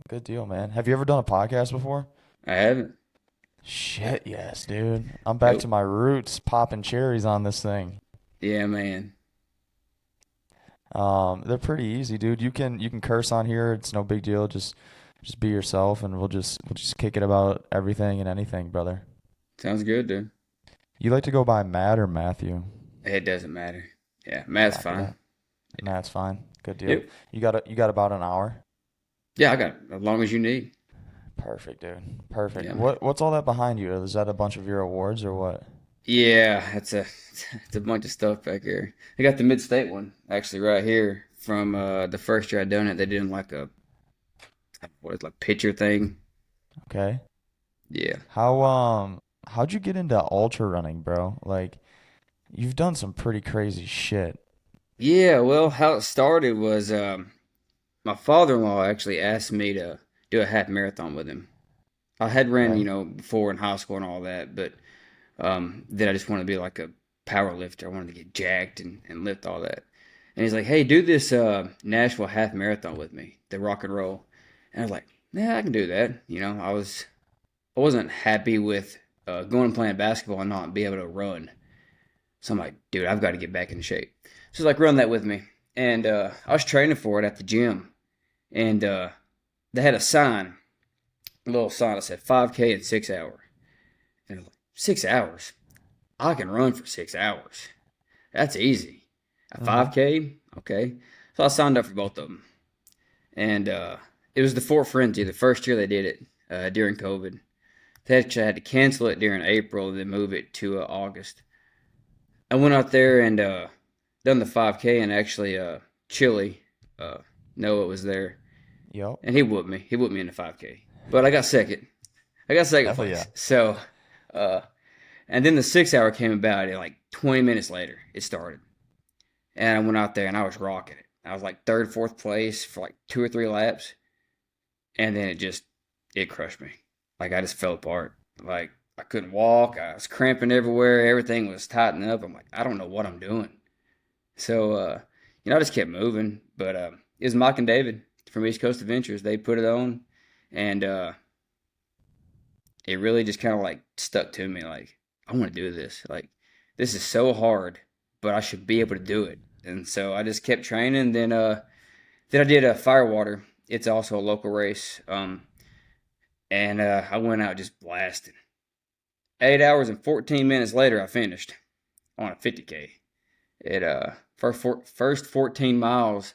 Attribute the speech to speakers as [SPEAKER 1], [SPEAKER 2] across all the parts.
[SPEAKER 1] Good deal, man. Have you ever done a podcast before?
[SPEAKER 2] I haven't.
[SPEAKER 1] Shit, yes, dude. I'm back to
[SPEAKER 2] Nope.
[SPEAKER 1] my roots, popping cherries on this thing.
[SPEAKER 2] Yeah, man.
[SPEAKER 1] They're pretty easy, dude. You can curse on here. It's no big deal. Just be yourself, and we'll just kick it about everything and anything, brother.
[SPEAKER 2] Sounds good, dude.
[SPEAKER 1] You like to go by Matt or Matthew?
[SPEAKER 2] It doesn't matter. Yeah, math's
[SPEAKER 1] Copy
[SPEAKER 2] fine.
[SPEAKER 1] that. Matt's fine. Good deal.
[SPEAKER 2] Yep.
[SPEAKER 1] You got about an hour.
[SPEAKER 2] Yeah, I got as long as you need.
[SPEAKER 1] Perfect, dude. Perfect.
[SPEAKER 2] Yeah, man.
[SPEAKER 1] What's all that behind you? Is that a bunch of your awards or what?
[SPEAKER 2] Yeah, it's a it's a bunch of stuff back here. I got the mid-state one actually right here from the first year I done it. They did like a what is it, like picture thing.
[SPEAKER 1] Okay.
[SPEAKER 2] Yeah.
[SPEAKER 1] How'd you get into ultra running, bro? Like you've done some pretty crazy shit.
[SPEAKER 2] Yeah, well, how it started was my father-in-law actually asked me to do a half marathon with him. I had ran,
[SPEAKER 1] Okay.
[SPEAKER 2] before in high school and all that, but then I just wanted to be like a power lifter. I wanted to get jacked and lift all that. And he's like, "Hey, do this Nashville half marathon with me, the rock and roll." And I was like, "Yeah, I can do that." I wasn't happy with going and playing basketball and not be able to run. So I'm like, "Dude, I've got to get back in shape." So he's like, "Run that with me." And I was training for it at the gym, and they had a little sign that said 5K in 6 hours. And I was like, 6 hours? I can run for 6 hours. That's easy. A
[SPEAKER 1] Mm-hmm.
[SPEAKER 2] 5K? Okay. So I signed up for both of them. And it was the Fort Frenzy, the first year they did it during COVID. They actually had to cancel it during April and then move it to August. I went out there and done the 5K, and actually Chili, uh, Noah was there,
[SPEAKER 1] Yep.
[SPEAKER 2] and he whooped me. He whooped me in the 5K. But I got second. I got second
[SPEAKER 1] Hell yeah.
[SPEAKER 2] place. So, uh, and then the 6 hour came about, and like 20 minutes later, it started. And I went out there and I was rocking it. I was like third, fourth place for like 2 or 3 laps. And then it crushed me. Like I just fell apart. Like I couldn't walk. I was cramping everywhere. Everything was tightening up. I'm like, I don't know what I'm doing. So, I just kept moving. But it was Mike and David from East Coast Adventures. They put it on. And it really just kind of like stuck to me. Like, I want to do this. Like, this is so hard, but I should be able to do it. And so I just kept training. Then I did a Firewater. It's also a local race. And I went out just blasting. 8 hours and 14 minutes later, I finished on a 50K. It first 14 miles,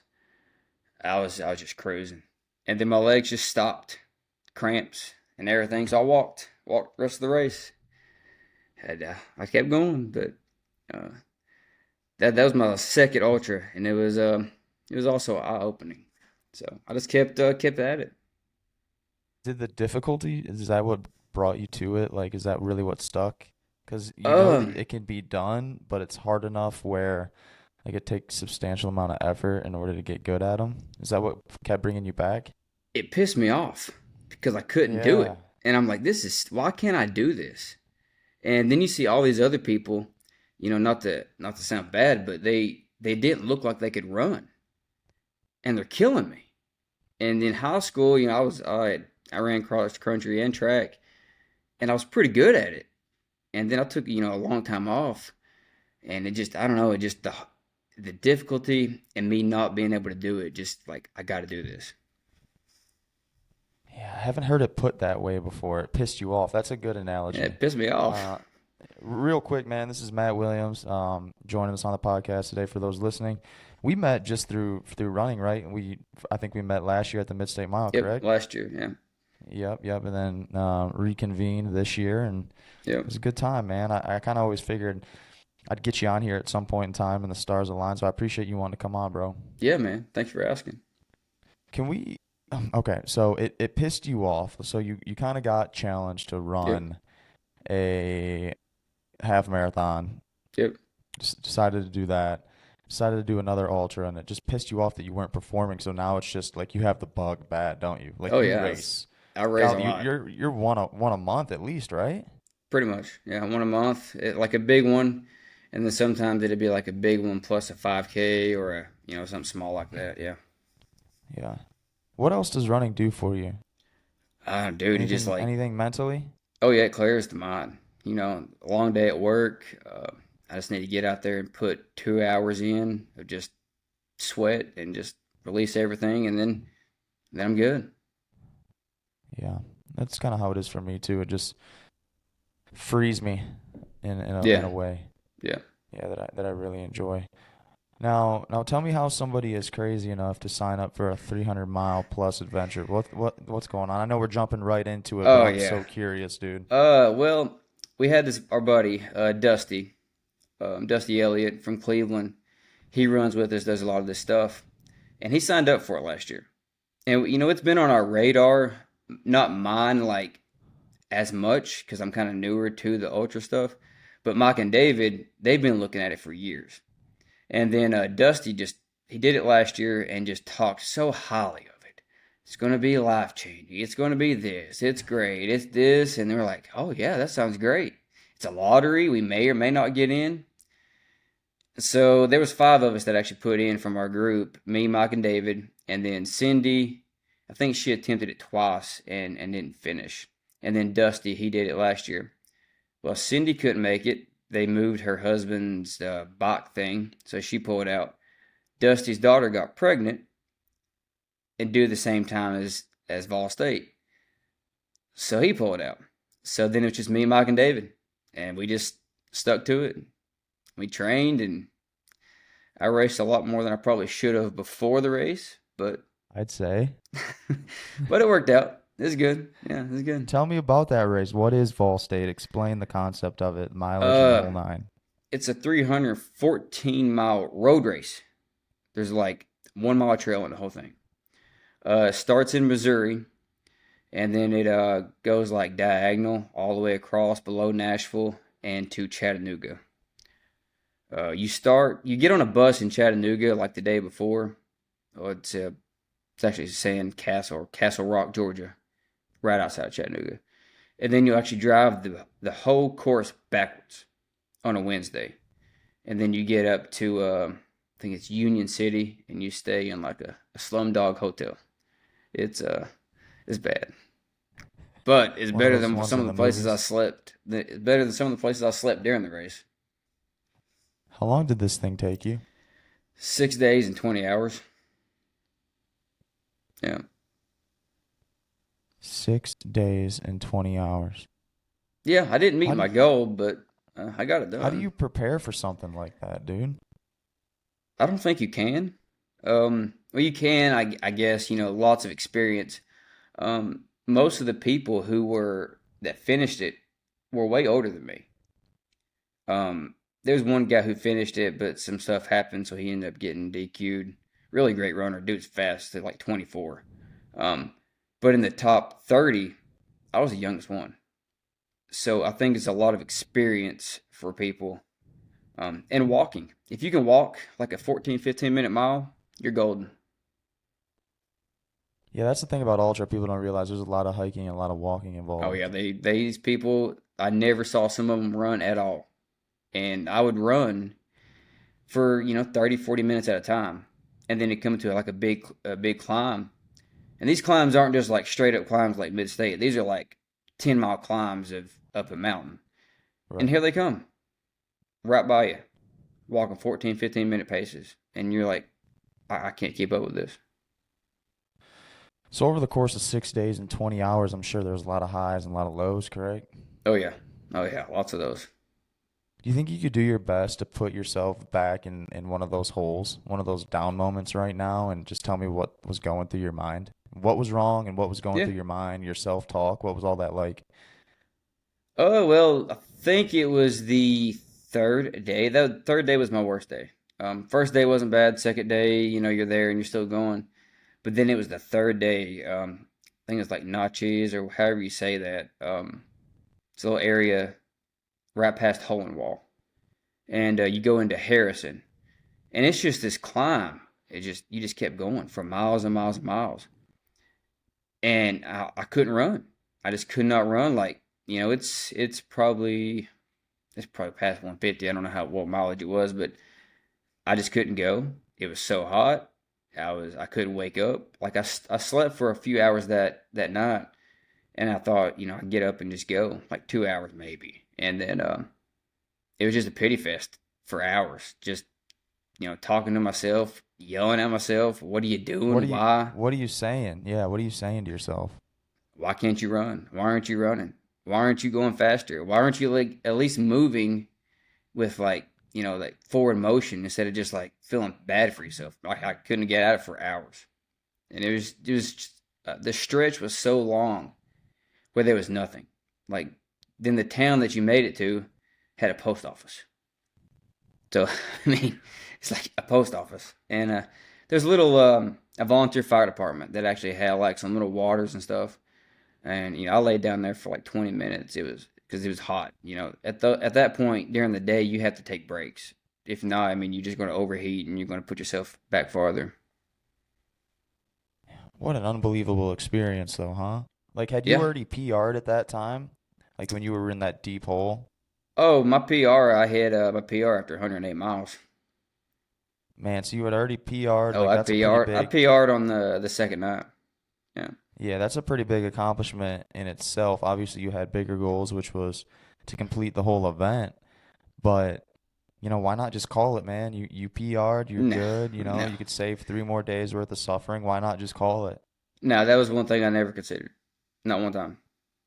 [SPEAKER 2] I was just cruising, and then my legs just stopped, cramps and everything. So I walked the rest of the race. And I kept going, but uh, that was my second ultra, and it was also eye opening. So I just kept at it.
[SPEAKER 1] Did the difficulty, is that what brought you to it? Like, is that really what stuck? Because you know that
[SPEAKER 2] Um,
[SPEAKER 1] it can be done, but it's hard enough where like it takes substantial amount of effort in order to get good at them. Is that what kept bringing you back?
[SPEAKER 2] it pissed me off because I couldn't do
[SPEAKER 1] Yeah.
[SPEAKER 2] it, and I'm like, this is why can't I do this? And then you see all these other people, not to sound bad, but they didn't look like they could run, and they're killing me. And in high school, I ran cross country and track, and I was pretty good at it. And then I took a long time off, and it just I don't know, it just the difficulty and me not being able to do it, just like I got to do this.
[SPEAKER 1] Yeah, I haven't heard it put that way before. It pissed you off. That's a good
[SPEAKER 2] Yeah,
[SPEAKER 1] analogy.
[SPEAKER 2] it pissed me off.
[SPEAKER 1] Uh, Real quick, man, this is Matt Williams, joining us on the podcast today for those listening. We met just through running, right? I think we met last year at the Mid-State Mile,
[SPEAKER 2] Yep,
[SPEAKER 1] correct?
[SPEAKER 2] last year. Yeah,
[SPEAKER 1] Yep, and then reconvened this year, and it
[SPEAKER 2] yep,
[SPEAKER 1] was a good time, man. I kind of always figured I'd get you on here at some point in time, and the stars aligned. So I appreciate you wanting to come on, bro.
[SPEAKER 2] yeah, man. Thanks for asking.
[SPEAKER 1] Can we? Okay, so it pissed you off. So you kind of got challenged to
[SPEAKER 2] Yep,
[SPEAKER 1] run a half marathon.
[SPEAKER 2] yep.
[SPEAKER 1] Just decided to do that. Decided to do another ultra, and it just pissed you off that you weren't performing. So now it's just like you have the bug bad, don't you? Like
[SPEAKER 2] Oh
[SPEAKER 1] you
[SPEAKER 2] yeah,
[SPEAKER 1] race.
[SPEAKER 2] I raise a
[SPEAKER 1] God,
[SPEAKER 2] lot.
[SPEAKER 1] you're one a month at least, right?
[SPEAKER 2] Pretty much, yeah. One a month, like a big one, and then sometimes it'd be like a big one plus a 5K or a something small like that. Yeah,
[SPEAKER 1] Yeah. What else does running do for you?
[SPEAKER 2] Dude, it just
[SPEAKER 1] Anything
[SPEAKER 2] like,
[SPEAKER 1] anything mentally?
[SPEAKER 2] oh yeah, it clears the mind. A long day at work. I just need to get out there and put 2 hours in of just sweat and just release everything, and then I'm good.
[SPEAKER 1] Yeah. That's kind of how it is for me too. It just frees me in a
[SPEAKER 2] Yeah,
[SPEAKER 1] way.
[SPEAKER 2] yeah.
[SPEAKER 1] Yeah, that I really enjoy. Now tell me how somebody is crazy enough to sign up for a 300-mile plus adventure. What's going on? I know we're jumping right into it, but
[SPEAKER 2] Oh
[SPEAKER 1] I'm
[SPEAKER 2] yeah.
[SPEAKER 1] so curious, dude.
[SPEAKER 2] Well, we had this our buddy Dusty, Dusty Elliott from Cleveland. He runs with us, does a lot of this stuff, and he signed up for it last year. And it's been on our radar, not mine like as much because I'm kind of newer to the ultra stuff, but Mike and David, they've been looking at it for years. And then Dusty just he did it last year and just talked so highly of it. It's going to be life changing. It's going to be this. It's great. It's this, and they were like, "Oh yeah, that sounds great." It's a lottery. We may or may not get in. So there was five of us that actually put in from our group: me, Mike, and David, and then Cindy. I think she attempted it twice and didn't finish. And then Dusty, he did it last year. Well, Cindy couldn't make it. They moved her husband's bike thing, so she pulled out. Dusty's daughter got pregnant and due the same time as Vol State, so he pulled out. So then it was just me, Mike, and David, and we just stuck to it. We trained, and I raced a lot more than I probably should have before the race, but
[SPEAKER 1] I'd say.
[SPEAKER 2] but it worked out. It's good. Yeah, it's good.
[SPEAKER 1] Tell me about that race. What is Vol State? Explain the concept of it, mileage and the
[SPEAKER 2] Uh,
[SPEAKER 1] whole nine.
[SPEAKER 2] it's a 314-mile road race. There's like 1 mile trail in the whole thing. It starts in Missouri, and then it goes like diagonal all the way across below Nashville and to Chattanooga. You get on a bus in Chattanooga like the day before. Oh, it's actually Sand Castle, Castle Rock, Georgia, right outside of Chattanooga. And then you actually drive the whole course backwards on a Wednesday, and then you get up to I think it's Union City, and you stay in like a slumdog hotel. It's it's bad, but it's
[SPEAKER 1] One of
[SPEAKER 2] better
[SPEAKER 1] those
[SPEAKER 2] than
[SPEAKER 1] ones
[SPEAKER 2] some
[SPEAKER 1] in
[SPEAKER 2] of
[SPEAKER 1] the
[SPEAKER 2] the places I
[SPEAKER 1] movies.
[SPEAKER 2] slept. It's better than some of the places I slept during the race.
[SPEAKER 1] How long did this thing take you?
[SPEAKER 2] 6 days and 20 hours. Yeah.
[SPEAKER 1] 6 days and 20 hours.
[SPEAKER 2] Yeah, I didn't meet
[SPEAKER 1] How do
[SPEAKER 2] my
[SPEAKER 1] you,
[SPEAKER 2] goal, but I got it
[SPEAKER 1] how do you
[SPEAKER 2] done.
[SPEAKER 1] prepare for something like that, dude?
[SPEAKER 2] I don't think you can. Well, you can, I guess, lots of experience. Most of the people that finished it were way older than me. There's one guy who finished it, but some stuff happened, so he ended up getting DQ'd. Really great runner. Dude's fast, at like 24. Um, but in the top 30, I was the youngest one. So I think it's a lot of experience for people. And walking. If you can walk like a 14, 15-minute mile, you're golden.
[SPEAKER 1] Yeah, that's the thing about ultra. People don't realize there's a lot of hiking and a lot of walking
[SPEAKER 2] Oh yeah,
[SPEAKER 1] involved.
[SPEAKER 2] these people, I never saw some of them run at all. And I would run for, 30, 40 minutes at a time. And then it come to like a big climb. And these climbs aren't just like straight up climbs like mid-state. These are like 10-mile climbs of up a mountain. And
[SPEAKER 1] Right.
[SPEAKER 2] here they come, right by you, walking 14, 15-minute paces. And you're like, I can't keep up with this.
[SPEAKER 1] So over the course of 6 days and 20 hours, I'm sure there's a lot of highs and a lot of lows, correct?
[SPEAKER 2] Oh yeah. Oh yeah, lots of those.
[SPEAKER 1] Do you think you could do your best to put yourself back in one of those holes, one of those down moments right now, and just tell me what was going through your mind? What was wrong and what was going
[SPEAKER 2] Yeah.
[SPEAKER 1] through your mind, your self-talk? What was all that like?
[SPEAKER 2] Oh well, I think it was the third day. The third day was my worst day. First day wasn't bad. Second day, you're there and you're still going. But then it was the third day. I think it's like Notches or however you say that. It's a little area right past Hohenwald, and you go into Harrison, and it's just this climb. You just kept going for miles and miles and miles, and I couldn't run. I just could not run. Like it's probably past 150. I don't know what mileage it was, but I just couldn't go. It was so hot. I couldn't wake up. Like I slept for a few hours that night, and I thought, I'd get up and just go, like 2 hours maybe. And then it was just a pity fest for hours. Just, talking to myself, yelling at myself, what are you doing? Why?
[SPEAKER 1] what are you saying? Yeah, what are you saying to yourself?
[SPEAKER 2] Why can't you run? Why aren't you running? Why aren't you going faster? Why aren't you like at least moving with like, like forward motion instead of just like feeling bad for yourself? Like I couldn't get at it for hours. And it was just, the stretch was so long where there was nothing. Like then the town that you made it to had a post office. So I mean, it's like a post office, and there's a volunteer fire department that actually had like some little waters and stuff. And I laid down there for like 20 minutes. It was because it was hot. At that point during the day, you have to take breaks. If not, I mean, you're just going to overheat and you're going to put yourself back farther.
[SPEAKER 1] What an unbelievable experience, though, huh? Like, had you
[SPEAKER 2] Yeah.
[SPEAKER 1] already PR'd at that time? Like when you were in that deep hole?
[SPEAKER 2] Oh, my PR. I had my PR after 108 miles.
[SPEAKER 1] Man, so you had already PR'd.
[SPEAKER 2] Oh,
[SPEAKER 1] Like,
[SPEAKER 2] I
[SPEAKER 1] that's a pretty
[SPEAKER 2] PR'd. I
[SPEAKER 1] big,
[SPEAKER 2] PR'd on the second night. Yeah.
[SPEAKER 1] yeah, that's a pretty big accomplishment in itself. Obviously, you had bigger goals, which was to complete the whole event. But, why not just call it, man? You PR'd, you're
[SPEAKER 2] No,
[SPEAKER 1] good.
[SPEAKER 2] no,
[SPEAKER 1] You could save 3 more days worth of suffering. Why not just call it?
[SPEAKER 2] no. That was one thing I never considered. Not one time.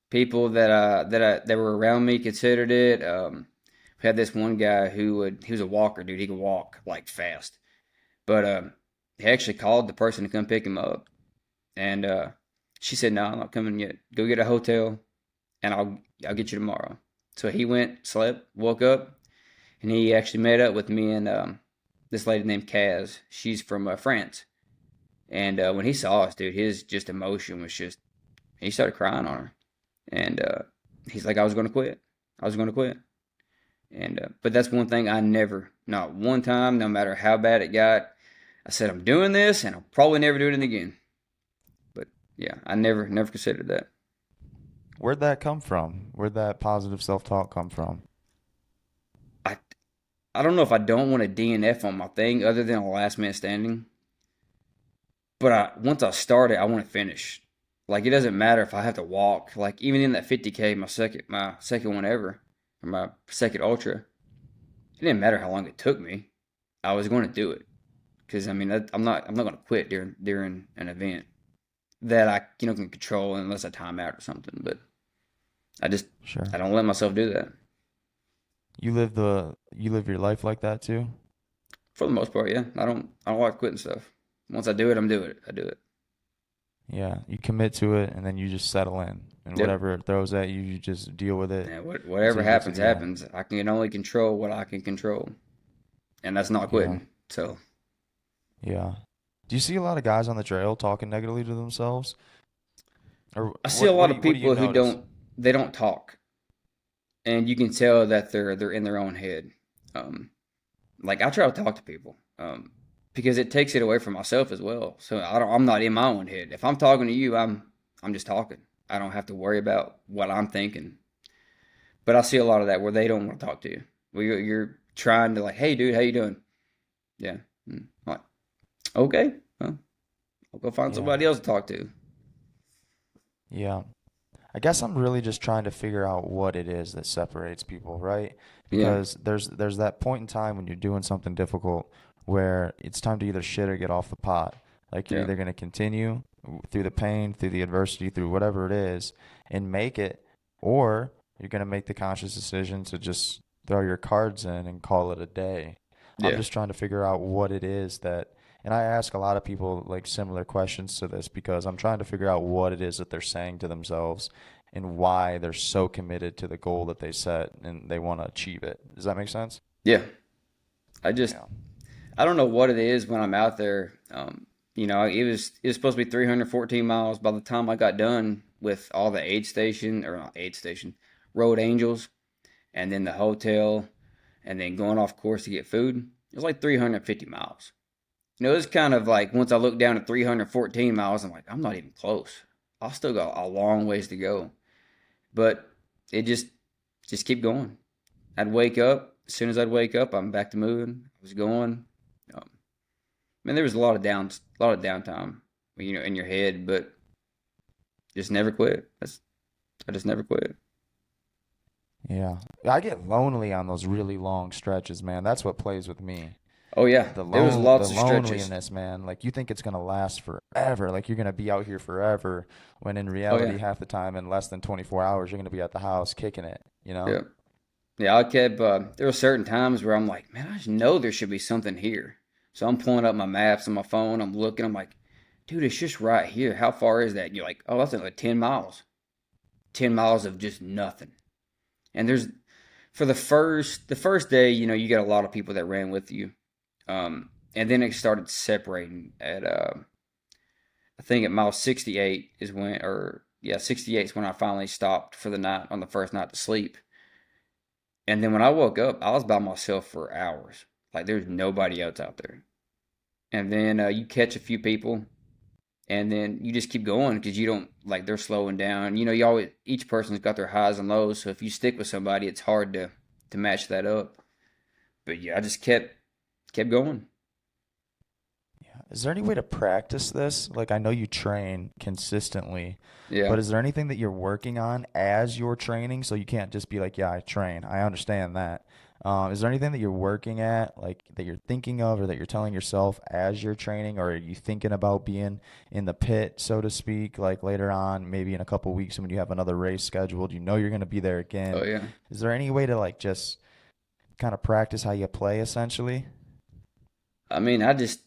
[SPEAKER 2] People that were around me considered it. We had this one guy he was a walker, dude. He could walk like fast, but he actually called the person to come pick him up, and she said, "No, I'm not coming yet. Go get a hotel, and I'll get you tomorrow." So he went, slept, woke up, and he actually met up with me and this lady named Kaz. She's from France, and when he saw us, dude, his just emotion was just he started crying on her, and he's like, "I was going to quit. I was going to quit." And but that's one thing I never, not one time, no matter how bad it got, I said I'm doing this, and I'll probably never do it again. But yeah, I never considered that.
[SPEAKER 1] Where'd that come from? Where'd that positive self-talk come from?
[SPEAKER 2] I I don't know if I don't want to DNF on my thing other than a last man standing, but once I start it, I want to finish. Like it doesn't matter if I have to walk. Like even in that 50K, my second one ever, or my second ultra, it didn't matter how long it took me. I was going to do it because I mean I'm not going to quit during an event that I can control unless I time out or something. But I just
[SPEAKER 1] Sure.
[SPEAKER 2] I don't let myself do that
[SPEAKER 1] You live your life like that too?
[SPEAKER 2] for the most part. Yeah, I don't like quitting stuff. Once I do it, I'm doing it. I do it.
[SPEAKER 1] Yeah, you commit to it and then you just settle in. And
[SPEAKER 2] Yep.
[SPEAKER 1] whatever it throws at you, you just deal with it
[SPEAKER 2] And
[SPEAKER 1] until
[SPEAKER 2] whatever
[SPEAKER 1] you get to
[SPEAKER 2] happens,
[SPEAKER 1] the end.
[SPEAKER 2] happens. I can only control what I can control, and that's not
[SPEAKER 1] Yeah.
[SPEAKER 2] quitting. So
[SPEAKER 1] Yeah. Do you see a lot of guys on the trail talking negatively to themselves? Or
[SPEAKER 2] I see a lot of
[SPEAKER 1] what do you
[SPEAKER 2] people who
[SPEAKER 1] notice?
[SPEAKER 2] don't talk, and you can tell that they're in their own head. Um, like I try to talk to people, because it takes it away from myself as well. So I'm not in my own head. If I'm talking to you, I'm just talking. I don't have to worry about what I'm thinking. But I see a lot of that where they don't want to talk to you. Where you're trying to like, hey, dude, how you doing? Yeah. Like, okay, well, I'll go find
[SPEAKER 1] Yeah.
[SPEAKER 2] somebody else to talk to.
[SPEAKER 1] Yeah. I guess I'm really just trying to figure out what it is that separates people, right?
[SPEAKER 2] Yeah,
[SPEAKER 1] Because there's that point in time when you're doing something difficult where it's time to either shit or get off the pot. Like you're
[SPEAKER 2] yeah,
[SPEAKER 1] either going to continue through the pain, through the adversity, through whatever it is, and make it, or you're going to make the conscious decision to just throw your cards in and call it a day. I'm
[SPEAKER 2] yeah,
[SPEAKER 1] just trying to figure out what it is that, and I ask a lot of people like similar questions to this because I'm trying to figure out what it is that they're saying to themselves and why they're so committed to the goal that they set and they want to achieve it. Does that make sense?
[SPEAKER 2] yeah. I just
[SPEAKER 1] Yeah.
[SPEAKER 2] I don't know what it is when I'm out there. It was supposed to be 314 miles. By the time I got done with all the aid station or not aid station, road angels, and then the hotel, and then going off course to get food, it was like 350 miles. It's kind of like once I look down at 314 miles, I'm like, I'm not even close. I still got a long ways to go. But it just keep going. I'd wake up. As soon as I'd wake up, I'm back to moving. I was going. Um, mean, there was a lot of downtime, in your head, but just never quit. I just never quit.
[SPEAKER 1] Yeah. I get lonely on those really long stretches, man. That's what plays with me.
[SPEAKER 2] Oh yeah, there was
[SPEAKER 1] The
[SPEAKER 2] lots of stretches.
[SPEAKER 1] loneliness, man. Like you think it's gonna last forever. Like you're gonna be out here forever, when in
[SPEAKER 2] Oh yeah,
[SPEAKER 1] reality, half the time in less than 24 hours, you're gonna be at the house kicking it. You know?
[SPEAKER 2] yeah, yeah. I kept. There were certain times where I'm like, man, I just know there should be something here. So I'm pulling up my maps on my phone. I'm looking. I'm like, dude, it's just right here. How far is that? And you're like, oh, that's like 10 miles. 10 miles of just nothing. And there's the first day, you got a lot of people that ran with you. And then it started separating at I think at mile 68 is when, or yeah, 68 is when I finally stopped for the night on the first night to sleep. And then when I woke up, I was by myself for hours. Like there's nobody else out there. And then you catch a few people, and then you just keep going because you don't like they're slowing down. You always each person's got their highs and lows. So if you stick with somebody, it's hard to match that up. But yeah, I just kept going.
[SPEAKER 1] Yeah. Is there any way to practice this? Like I know you train consistently,
[SPEAKER 2] Yeah.
[SPEAKER 1] but is there anything that you're working on as you're training? So you can't just be like, yeah, I train. I understand that. Is there anything that you're working at, like that you're thinking of, or that you're telling yourself as you're training, or are you thinking about being in the pit, so to speak, like later on, maybe in a couple weeks when you have another race scheduled, you know you're going to be there
[SPEAKER 2] Oh
[SPEAKER 1] again.
[SPEAKER 2] yeah.
[SPEAKER 1] Is there any way to like just kind of practice how you play, essentially?
[SPEAKER 2] I mean, I just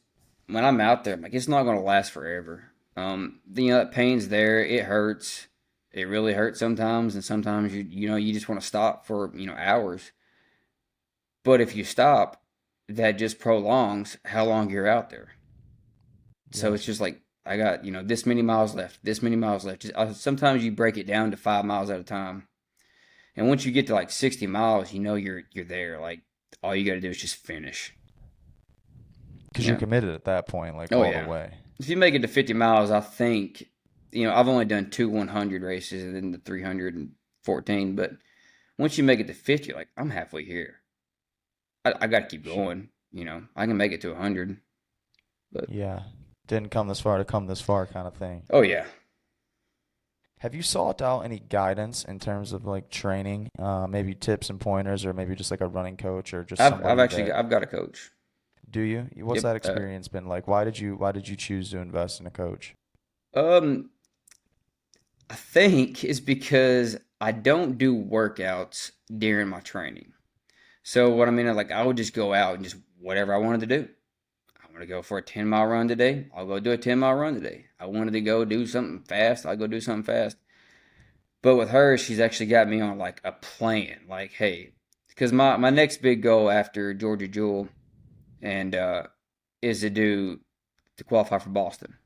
[SPEAKER 2] when I'm out there, I'm like it's not gonna last forever. That pain's there. It hurts. It really hurts sometimes, and sometimes you just want to stop for hours. But if you stop, that just prolongs how long you're out there. So it's
[SPEAKER 1] Yes.
[SPEAKER 2] just like I got this many miles left, this many miles left. Sometimes you break it down to 5 miles at a time, and once you get to like 60 miles, you're there. Like all you got to do is just finish.
[SPEAKER 1] Because you're
[SPEAKER 2] Yeah.
[SPEAKER 1] committed at that point, like
[SPEAKER 2] Oh
[SPEAKER 1] all the
[SPEAKER 2] yeah.
[SPEAKER 1] way.
[SPEAKER 2] If you make it to 50 miles, I think I've only done two 100 races and then the 314. But once you make it to 50, like I'm halfway here. I got to keep
[SPEAKER 1] Sure.
[SPEAKER 2] going. I can make it to 100. But
[SPEAKER 1] Yeah. Didn't come this far to come this far kind of thing.
[SPEAKER 2] oh yeah,
[SPEAKER 1] Have you sought out any guidance in terms of like training, maybe tips and pointers, or maybe just like a running coach or just
[SPEAKER 2] I've
[SPEAKER 1] somebody
[SPEAKER 2] actually
[SPEAKER 1] that
[SPEAKER 2] I've got a coach.
[SPEAKER 1] do you? What's
[SPEAKER 2] Yep.
[SPEAKER 1] that experience been like? Why did you choose to invest in a coach?
[SPEAKER 2] Um, I think it's because I don't do workouts during my training. So what I mean, like I would just go out and just whatever I wanted to do. I want to go for a 10-mile run today. I'll go do a 10-mile run today. I wanted to go do something fast. I'll go do something fast. But with her, she's actually got me on like a plan. Like, hey, because my next big goal after Georgia Jewel and is to qualify for Boston.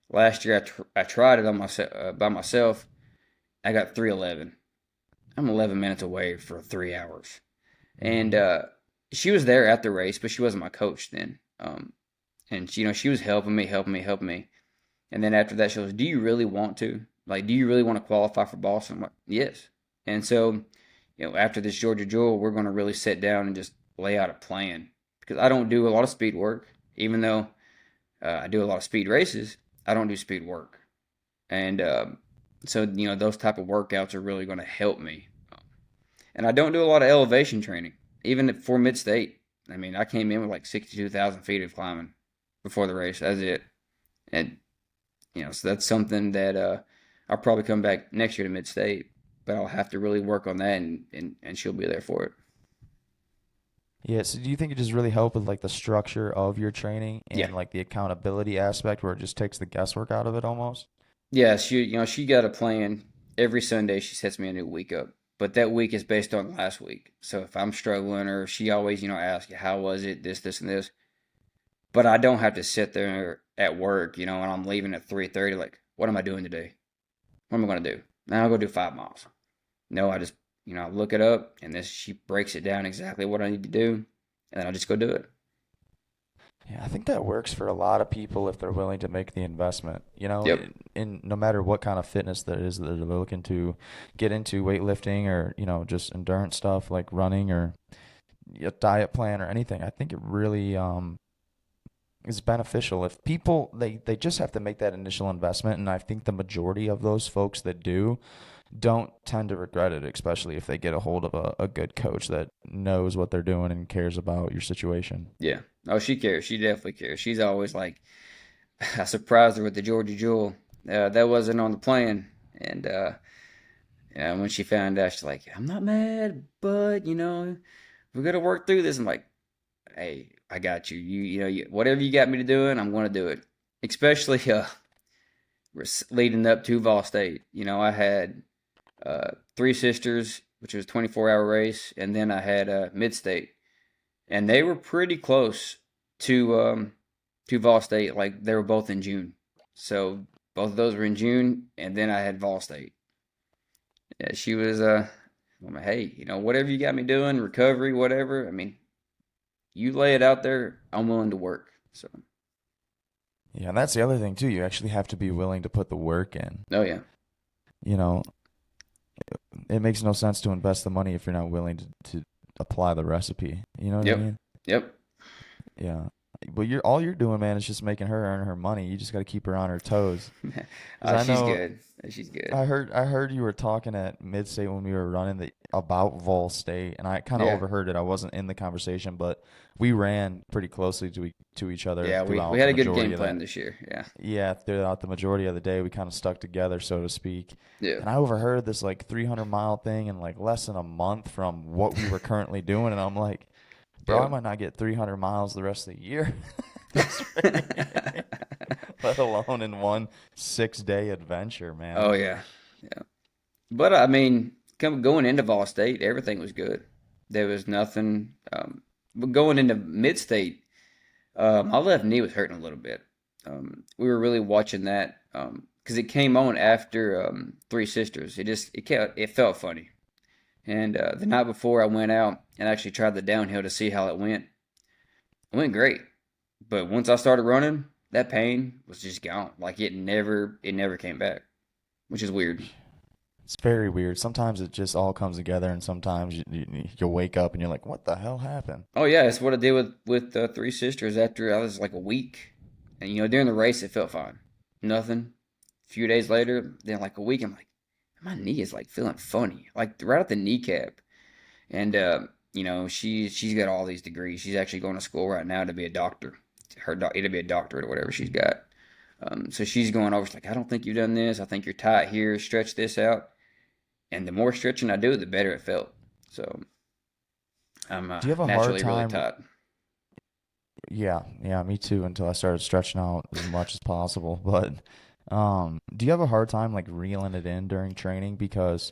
[SPEAKER 2] Last year I tried it on myself by myself. I got 3:11. I'm 11 minutes away for 3 hours, and
[SPEAKER 1] Hmm.
[SPEAKER 2] she was there at the race, but she wasn't my coach then. And she was helping me, helping me, helping me. And then after that, she goes, "Do you really want to? Like, do you really want to qualify for Boston?" I'm like, "Yes." And so, after this Georgia Jewel, we're going to really sit down and just lay out a plan because I don't do a lot of speed work, even though I do a lot of speed races. I don't do speed work, and so those type of workouts are really going to help me. And I don't do a lot of elevation training, even for mid state. I mean, I came in with like 62,000 feet of climbing before the race. That's it, and so that's something that I'll probably come back next year to mid state, but I'll have to really work on that, and she'll be there for it.
[SPEAKER 1] Yeah, so do you think it just really helped with like the structure of your training
[SPEAKER 2] Yeah,
[SPEAKER 1] and like the accountability aspect where it just takes the guesswork out of it almost?
[SPEAKER 2] yeah. She got a plan. Every Sunday she sets me a new week up, but that week is based on last week. So if I'm struggling, or she always asks, "How was it? This, and this." But I don't have to sit there at work, and I'm leaving at 3:30. Like, what am I doing today? What am I going to do? Now I'll go do 5 miles. No, I just I look it up, and this she breaks it down exactly what I need to do, and then I just go do it.
[SPEAKER 1] Yeah, I think that works for a lot of people if they're willing to make the investment.
[SPEAKER 2] Yep.
[SPEAKER 1] In no matter what kind of fitness that is that they're looking to get into, weightlifting or, just endurance stuff like running or a diet plan or anything. I think it really is beneficial. If people they just have to make that initial investment, and I think the majority of those folks that do don't tend to regret it, especially if they get a hold of a good coach that knows what they're doing and cares about your situation.
[SPEAKER 2] Yeah. Oh, she cares. She definitely cares. She's always like, I surprised her with the Georgia Jewel. That wasn't on the plan. And yeah, when she found out, she's like, I'm not mad, but we're gonna work through this. I'm like, hey, I got you. Whatever you got me to doing, I'm gonna do it. Especially leading up to Vol State. I had Three Sisters, which was a 24-hour race, and then I had Mid State, and they were pretty close to Vol State. Like they were both in June, so both of those were in June, and then I had Vol State. Yeah, she was I'm like, hey, whatever you got me doing, recovery, whatever. I mean, you lay it out there, I'm willing to work. So,
[SPEAKER 1] Yeah, and that's the other thing too. You actually have to be willing to put the work in.
[SPEAKER 2] oh yeah,
[SPEAKER 1] You know, it makes no sense to invest the money if you're not willing to apply the recipe. You know what I
[SPEAKER 2] yep,
[SPEAKER 1] mean?
[SPEAKER 2] yep.
[SPEAKER 1] Yeah. But you're doing, man, is just making her earn her money. You just got to keep her on her toes. Because I
[SPEAKER 2] She's
[SPEAKER 1] know
[SPEAKER 2] good. She's good.
[SPEAKER 1] I heard you were talking at Mid State when we were running about Vol State, and I kind of
[SPEAKER 2] Yeah,
[SPEAKER 1] overheard it. I wasn't in the conversation, but we ran pretty closely to each other
[SPEAKER 2] yeah. We
[SPEAKER 1] throughout
[SPEAKER 2] had
[SPEAKER 1] the
[SPEAKER 2] a good
[SPEAKER 1] majority
[SPEAKER 2] game
[SPEAKER 1] of the
[SPEAKER 2] plan this year. Yeah,
[SPEAKER 1] yeah, throughout the majority of the day. We kind of stuck together, so to speak.
[SPEAKER 2] yeah,
[SPEAKER 1] And I overheard this like 300-mile thing in like less than a month from what we were currently doing, and I'm like, bro, I
[SPEAKER 2] yep.
[SPEAKER 1] might not get 300 miles the rest of the year. This race, let alone in one 6-day adventure, man.
[SPEAKER 2] Oh yeah, yeah. But I mean, going into Vol State, everything was good. There was nothing. But going into Mid State, my left knee was hurting a little bit. We were really watching that because it came on after Three Sisters. It felt funny. And the night before, I went out and actually tried the downhill to see how it went. It went great, but once I started running, that pain was just gone. Like it never came back, which is weird.
[SPEAKER 1] It's very weird. Sometimes it just all comes together, and sometimes you wake up and you're like, "What the hell happened?"
[SPEAKER 2] Oh yeah, that's what I did with Three Sisters after I was like a week, and during the race it felt fine, nothing. A few days later, then like a week, I'm like, my knee is like feeling funny, like right at the kneecap, and she's got all these degrees. She's actually going to school right now to be a doctor. It'll be a doctorate or whatever she's got. So she's going over. She's like, I don't think you've done this. I think you're tight here. Stretch this out. And the more stretching I do, the better it felt. So I'm
[SPEAKER 1] Do you have a hard
[SPEAKER 2] naturally really
[SPEAKER 1] time?
[SPEAKER 2] tight.
[SPEAKER 1] Yeah, yeah, me too. Until I started stretching out as much as possible. But do you have a hard time like reeling it in during training? Because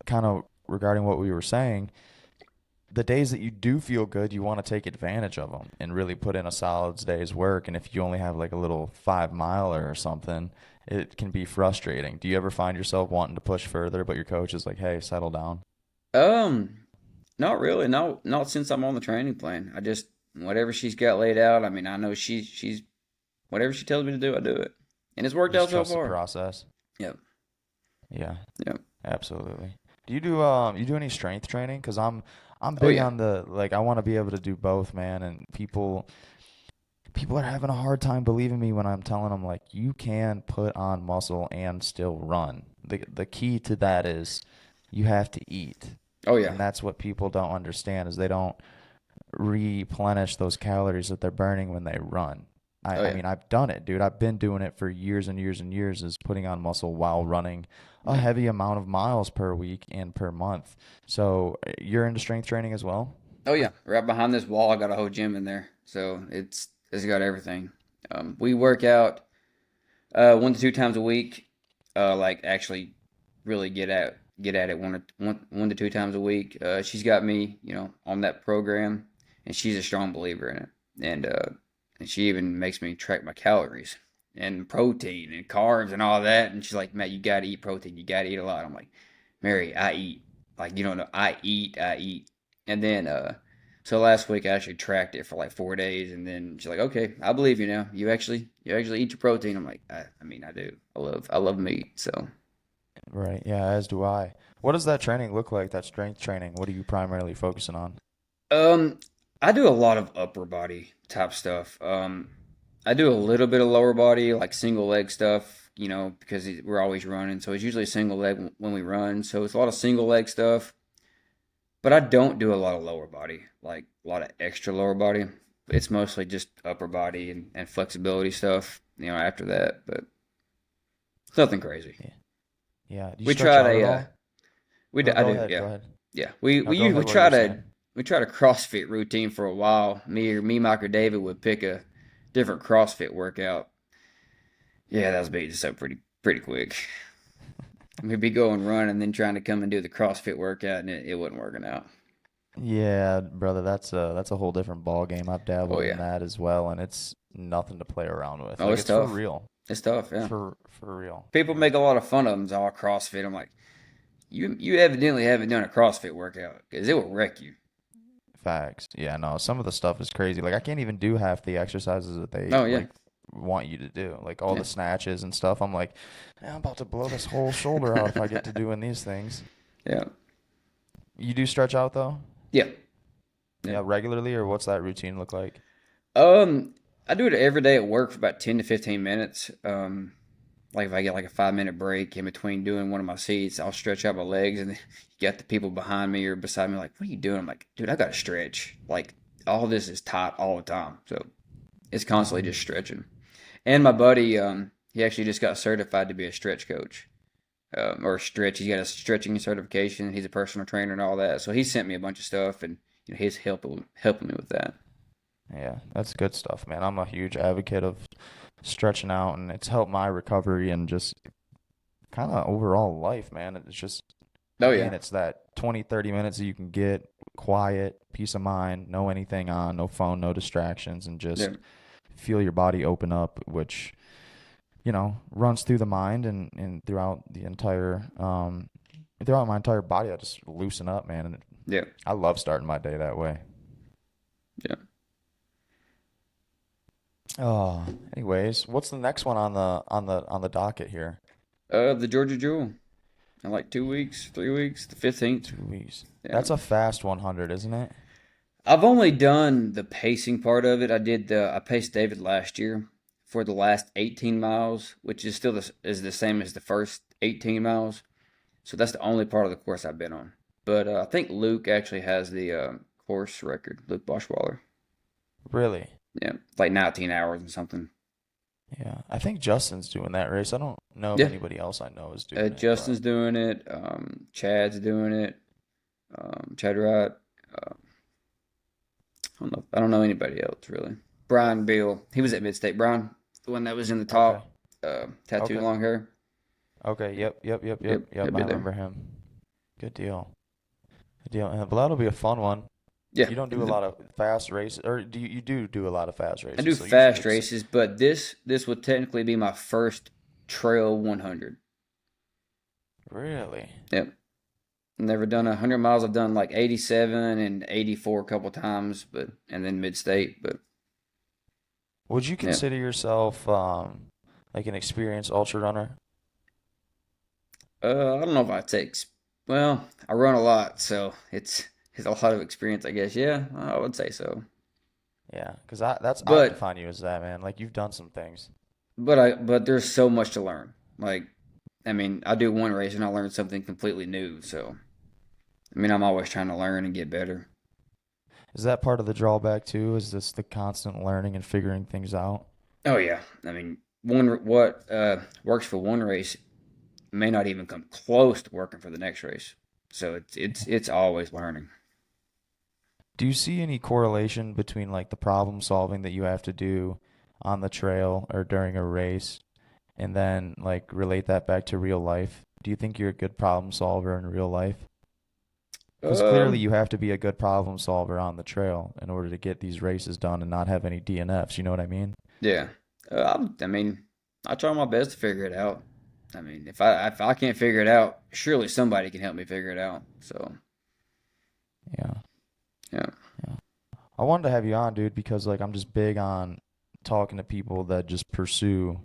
[SPEAKER 1] kind of regarding what we were saying, the days that you do feel good, you want to take advantage of them and really put in a solid day's work. And if you only have like a little 5 miler or something, it can be frustrating. Do you ever find yourself wanting to push further, but your coach is like, "Hey, settle down"?
[SPEAKER 2] Um, Not really. No, not since I'm on the training plan. I just whatever she's got laid out. I mean, I know she's whatever she tells me to do, I do it, and it's worked
[SPEAKER 1] Just
[SPEAKER 2] out so
[SPEAKER 1] trust the
[SPEAKER 2] far.
[SPEAKER 1] process.
[SPEAKER 2] Yep.
[SPEAKER 1] Yeah,
[SPEAKER 2] Yep.
[SPEAKER 1] absolutely. Do you do any strength training? Because I'm
[SPEAKER 2] Oh
[SPEAKER 1] big
[SPEAKER 2] yeah.
[SPEAKER 1] on the like I want to be able to do both, man. And people are having a hard time believing me when I'm telling them like you can put on muscle and still run. The key to that is you have to eat.
[SPEAKER 2] Oh yeah.
[SPEAKER 1] And that's what people don't understand is they don't replenish those calories that they're burning when they run. I,
[SPEAKER 2] Oh
[SPEAKER 1] I
[SPEAKER 2] yeah.
[SPEAKER 1] mean, I've done it, dude. I've been doing it for years and years and years is putting on muscle while running a
[SPEAKER 2] Yeah.
[SPEAKER 1] heavy amount of miles per week and per month. So you're into strength training as well?
[SPEAKER 2] Oh yeah. Right behind this wall, I got a whole gym in there, so it's got everything. We work out 1 to 2 times a week. Like actually really get at it 1 to 2 times a week. She's got me, on that program, and she's a strong believer in it. And she even makes me track my calories and protein and carbs and all that. And she's like, Matt, you gotta eat protein. You gotta eat a lot. I'm like, Mary, I eat. Like you don't know, I eat. And then so last week I actually tracked it for like 4 days, and then she's like, "Okay, I believe you now. You actually eat your protein." I'm like, I mean, I do. I love meat. So,
[SPEAKER 1] Right. Yeah, as do I. What does that training look like, that strength training? What are you primarily focusing on?
[SPEAKER 2] um, I do a lot of upper body type stuff. I do a little bit of lower body, like single leg stuff, because we're always running. So it's usually single leg when we run. So it's a lot of single leg stuff. But I don't do a lot of lower body, like a lot of extra lower body. It's mostly just upper body and flexibility stuff, after that. But it's nothing crazy.
[SPEAKER 1] Yeah. Yeah. Do you
[SPEAKER 2] We
[SPEAKER 1] stretch
[SPEAKER 2] tried
[SPEAKER 1] out at
[SPEAKER 2] a,
[SPEAKER 1] all?
[SPEAKER 2] I
[SPEAKER 1] Go
[SPEAKER 2] do,
[SPEAKER 1] ahead.
[SPEAKER 2] yeah.
[SPEAKER 1] Go ahead.
[SPEAKER 2] Yeah. We,
[SPEAKER 1] No,
[SPEAKER 2] we,
[SPEAKER 1] go
[SPEAKER 2] u-
[SPEAKER 1] ahead. What you were saying?
[SPEAKER 2] we tried a CrossFit routine for a while. Mike, or David would pick a different CrossFit workout. Yeah, that was beating us up pretty quick. We'd be going run and then trying to come and do the CrossFit workout, and it wasn't working out.
[SPEAKER 1] Yeah, brother, that's a whole different ball game. I've
[SPEAKER 2] Oh
[SPEAKER 1] dabbled in
[SPEAKER 2] yeah.
[SPEAKER 1] that as well, and it's nothing to play around with.
[SPEAKER 2] Oh,
[SPEAKER 1] Like
[SPEAKER 2] it's
[SPEAKER 1] it's for
[SPEAKER 2] tough.
[SPEAKER 1] real.
[SPEAKER 2] It's tough. Yeah.
[SPEAKER 1] For real.
[SPEAKER 2] People make a lot of fun of them. It's all CrossFit. I'm like, you evidently haven't done a CrossFit workout because it will wreck you.
[SPEAKER 1] Facts. Yeah, no, some of the stuff is crazy. Like I can't even do half the exercises that they
[SPEAKER 2] Oh yeah.
[SPEAKER 1] like want you to do. Like all
[SPEAKER 2] Yeah.
[SPEAKER 1] the snatches and stuff. I'm like, "Man, I'm about to blow this whole shoulder out if I get to doing these things."
[SPEAKER 2] Yeah.
[SPEAKER 1] You do stretch out though?
[SPEAKER 2] Yeah. Yeah.
[SPEAKER 1] Yeah, regularly, or what's that routine look like?
[SPEAKER 2] Um, I do it every day at work for about 10 to 15 minutes. Like if I get like a 5 minute break in between doing one of my seats, I'll stretch out my legs, and you got the people behind me or beside me like, "What are you doing?" I'm like, "Dude, I got to stretch. Like all this is tight all the time, so it's constantly just stretching." And my buddy, he actually just got certified to be a stretch coach, or stretch. He's got a stretching certification. He's a personal trainer and all that. So he sent me a bunch of stuff, and he's helping me with that.
[SPEAKER 1] Yeah, that's good stuff, man. I'm a huge advocate of stretching out, and it's helped my recovery and just kind of overall life, man. It's just,
[SPEAKER 2] Oh yeah,
[SPEAKER 1] again, it's that 20, 30 minutes that you can get quiet, peace of mind, no anything on, no phone, no distractions, and
[SPEAKER 2] yeah,
[SPEAKER 1] just feel your body open up, which, runs through the mind and throughout my entire body. I just loosen up, man. And
[SPEAKER 2] yeah,
[SPEAKER 1] I love starting my day that way.
[SPEAKER 2] yeah.
[SPEAKER 1] Oh, anyways, what's the next one on the docket here?
[SPEAKER 2] The Georgia Jewel in like 2 weeks, 3 weeks, the 15th.
[SPEAKER 1] 2 weeks.
[SPEAKER 2] Yeah.
[SPEAKER 1] That's a fast 100, isn't it?
[SPEAKER 2] I've only done the pacing part of it. I paced David last year for the last 18 miles, which is still is the same as the first 18 miles. So that's the only part of the course I've been on. But I think Luke actually has the course record, Luke Boschwaller.
[SPEAKER 1] Really?
[SPEAKER 2] Yeah, like 19 hours and something.
[SPEAKER 1] Yeah. I think Justin's doing that race. I don't know if
[SPEAKER 2] Yeah,
[SPEAKER 1] anybody else I know is doing it, but
[SPEAKER 2] Justin's doing it. Chad's doing it. Chad Wright. I don't know anybody else really. Brian Bill. He was at Mid State. Brian, the one that was in the
[SPEAKER 1] okay.
[SPEAKER 2] top, tattooed
[SPEAKER 1] Okay.
[SPEAKER 2] long hair.
[SPEAKER 1] Okay. Yep. Yep. Yep. Yep.
[SPEAKER 2] Yep, he'll
[SPEAKER 1] Yep. I
[SPEAKER 2] be there.
[SPEAKER 1] remember him. Good deal. Good deal. But that'll be a fun one.
[SPEAKER 2] Yeah,
[SPEAKER 1] You don't do a lot of fast races, or do a lot of fast
[SPEAKER 2] I do
[SPEAKER 1] races? So usually
[SPEAKER 2] fast
[SPEAKER 1] it's
[SPEAKER 2] races, but this would technically be my first trail 100.
[SPEAKER 1] really.
[SPEAKER 2] Yep, never done 100 miles. I've done like 87 and 84 a couple times, and then Mid State. But
[SPEAKER 1] Would you
[SPEAKER 2] yeah,
[SPEAKER 1] consider yourself like an experienced ultra runner?
[SPEAKER 2] I don't know if I take. Well, I run a lot, so it's a lot of experience, I guess. Yeah, I would say so.
[SPEAKER 1] Yeah, because I would
[SPEAKER 2] But
[SPEAKER 1] define you as that, man. Like you've done some things.
[SPEAKER 2] but there's so much to learn. Like, I mean, I do one race and I learn something completely new. So, I mean, I'm always trying to learn and get better.
[SPEAKER 1] Is that part of the drawback too? Is this the constant learning and figuring things out?
[SPEAKER 2] Oh yeah, I mean, what works for one race may not even come close to working for the next race. So it's always learning.
[SPEAKER 1] Do you see any correlation between like the problem solving that you have to do on the trail or during a race and then like relate that back to real life? Do you think you're a good problem solver in real life? Because clearly
[SPEAKER 2] Um,
[SPEAKER 1] you have to be a good problem solver on the trail in order to get these races done and not have any DNFs. You know what I mean?
[SPEAKER 2] yeah. I mean, I try my best to figure it out. I mean, if I can't figure it out, surely somebody can help me figure it out. So
[SPEAKER 1] Yeah.
[SPEAKER 2] yeah,
[SPEAKER 1] Yeah. I wanted to have you on, dude, because like I'm just big on talking to people that just pursue,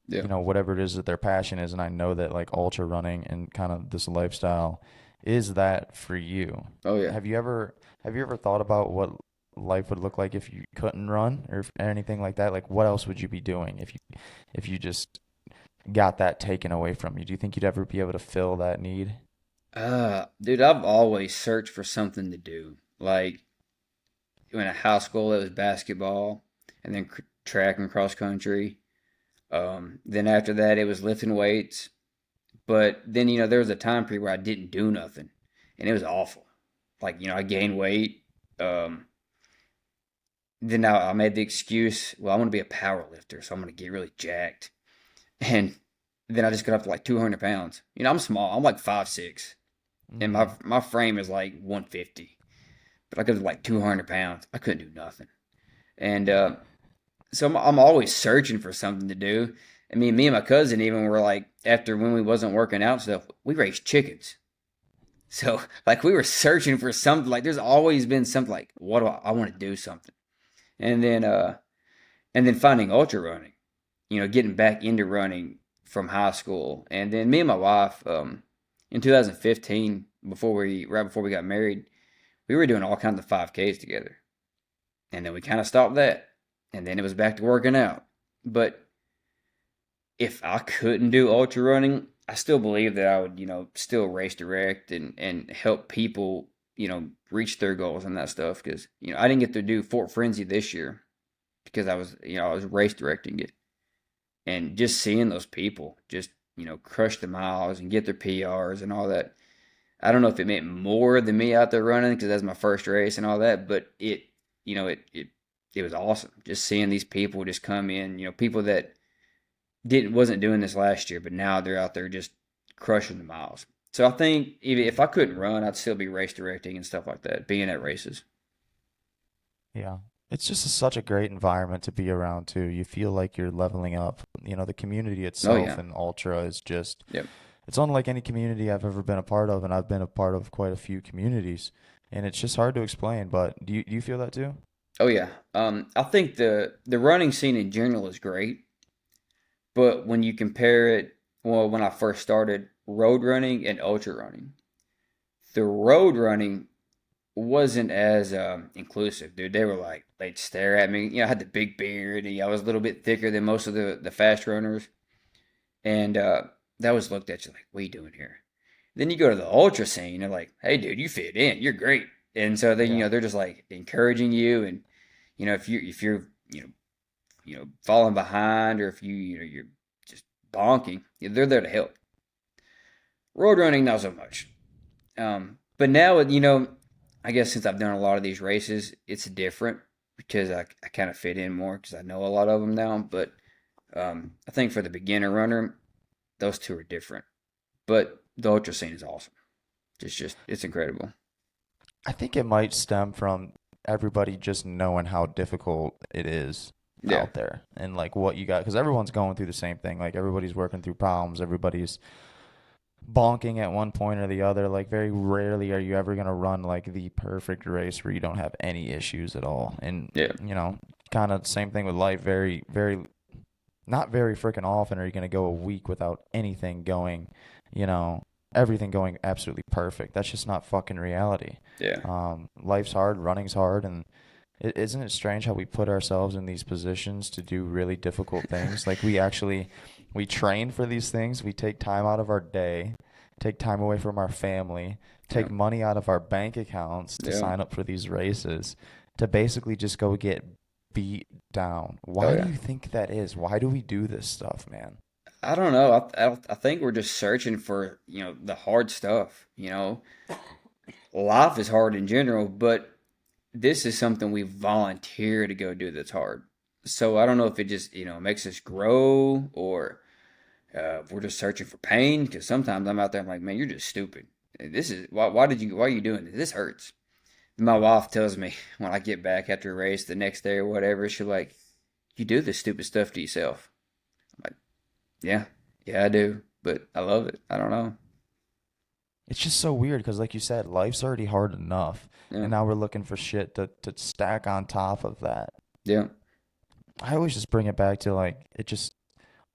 [SPEAKER 2] yeah.
[SPEAKER 1] whatever it is that their passion is, and I know that like ultra running and kind of this lifestyle is that for you.
[SPEAKER 2] Oh yeah.
[SPEAKER 1] Have you ever thought about what life would look like if you couldn't run or anything like that? Like, what else would you be doing if you just got that taken away from you? Do you think you'd ever be able to fill that need?
[SPEAKER 2] Dude, I've always searched for something to do. Like when in high school, it was basketball, and then track and cross country. Then after that, it was lifting weights. But then, there was a time period where I didn't do nothing, and it was awful. Like, I gained weight. Um, then I made the excuse, well, I want to be a power lifter, so I'm going to get really jacked. And then I just got up to like 200 pounds. I'm small. I'm like 5'6", and
[SPEAKER 1] Mm-hmm.
[SPEAKER 2] my frame is like 150. But I got to like 200 pounds. I couldn't do nothing. And so I'm always searching for something to do. I mean, me and my cousin even were like, after when we wasn't working out and stuff, we raised chickens. So like we were searching for something. Like there's always been something like, what do I want to do something? And then finding ultra running. Getting back into running from high school. And then me and my wife, in 2015, right before we got married, we were doing all kinds of 5Ks together. And then we kind of stopped that. And then it was back to working out. But if I couldn't do ultra running, I still believe that I would, still race direct and help people, reach their goals and that stuff. Because, I didn't get to do Fort Frenzy this year because I was race directing it. And just seeing those people just, crush the miles and get their PRs and all that. I don't know if it meant more than me out there running because that's my first race and all that, but it was awesome just seeing these people just come in, people that didn't wasn't doing this last year, but now they're out there just crushing the miles. So I think even if I couldn't run, I'd still be race directing and stuff like that, being at races.
[SPEAKER 1] Yeah. It's just such a great environment to be around too. You feel like you're leveling up. The community
[SPEAKER 2] Oh
[SPEAKER 1] itself
[SPEAKER 2] yeah,
[SPEAKER 1] in Ultra is just,
[SPEAKER 2] yep.
[SPEAKER 1] it's unlike any community I've ever been a part of, and I've been a part of quite a few communities, and it's just hard to explain. But do you feel that too?
[SPEAKER 2] Oh yeah. I think the running scene in general is great, but when you compare it, well, when I first started road running and ultra running, the road running wasn't as inclusive, dude. They were like they'd stare at me. I had the big beard. And, I was a little bit thicker than most of the fast runners, and that was looked at you like, "What are you doing here?" Then you go to the ultra scene, they're like, "Hey, dude, you fit in. You're great." And so then
[SPEAKER 1] Yeah.
[SPEAKER 2] they're just like encouraging you, and if you're falling behind, or if you're just bonking, they're there to help. Road running, not so much. But now, I guess since I've done a lot of these races, it's different because I kind of fit in more because I know a lot of them now. But I think for the beginner runner, those two are different. But the ultra scene is awesome. It's incredible.
[SPEAKER 1] I think it might stem from everybody just knowing how difficult it is
[SPEAKER 2] Yeah,
[SPEAKER 1] out there and like what you got, because everyone's going through the same thing. Like everybody's working through problems, everybody's bonking at one point or the other. Like very rarely are you ever going to run like the perfect race where you don't have any issues at all. And
[SPEAKER 2] yeah,
[SPEAKER 1] kind of same thing with life. Very, very, not very freaking often are you going to go a week without anything going, you know, everything going absolutely perfect. That's just not fucking reality.
[SPEAKER 2] yeah,
[SPEAKER 1] Life's hard, running's hard, and isn't it strange how we put ourselves in these positions to do really difficult things? Like we train for these things. We take time out of our day, take time away from our family,
[SPEAKER 2] yeah,
[SPEAKER 1] take money out of our bank accounts to
[SPEAKER 2] yeah.
[SPEAKER 1] sign up for these races, to basically just go get beat down.
[SPEAKER 2] Oh
[SPEAKER 1] Why do
[SPEAKER 2] yeah.
[SPEAKER 1] you think that is? Why do we do this stuff, man?
[SPEAKER 2] I don't know. I think we're just searching for the hard stuff. Life is hard in general, but this is something we volunteer to go do that's hard. So I don't know if it just makes us grow, or if we're just searching for pain. Because sometimes I'm out there, I'm like, man, you're just stupid. This is why are you doing this? This hurts. My wife tells me when I get back after a race the next day or whatever, she's like, you do this stupid stuff to yourself. I'm like, yeah, yeah, I do, but I love it. I don't know.
[SPEAKER 1] It's just so weird because, like you said, life's already hard enough,
[SPEAKER 2] Yeah,
[SPEAKER 1] and now we're looking for shit to stack on top of that.
[SPEAKER 2] yeah,
[SPEAKER 1] I always just bring it back to like it just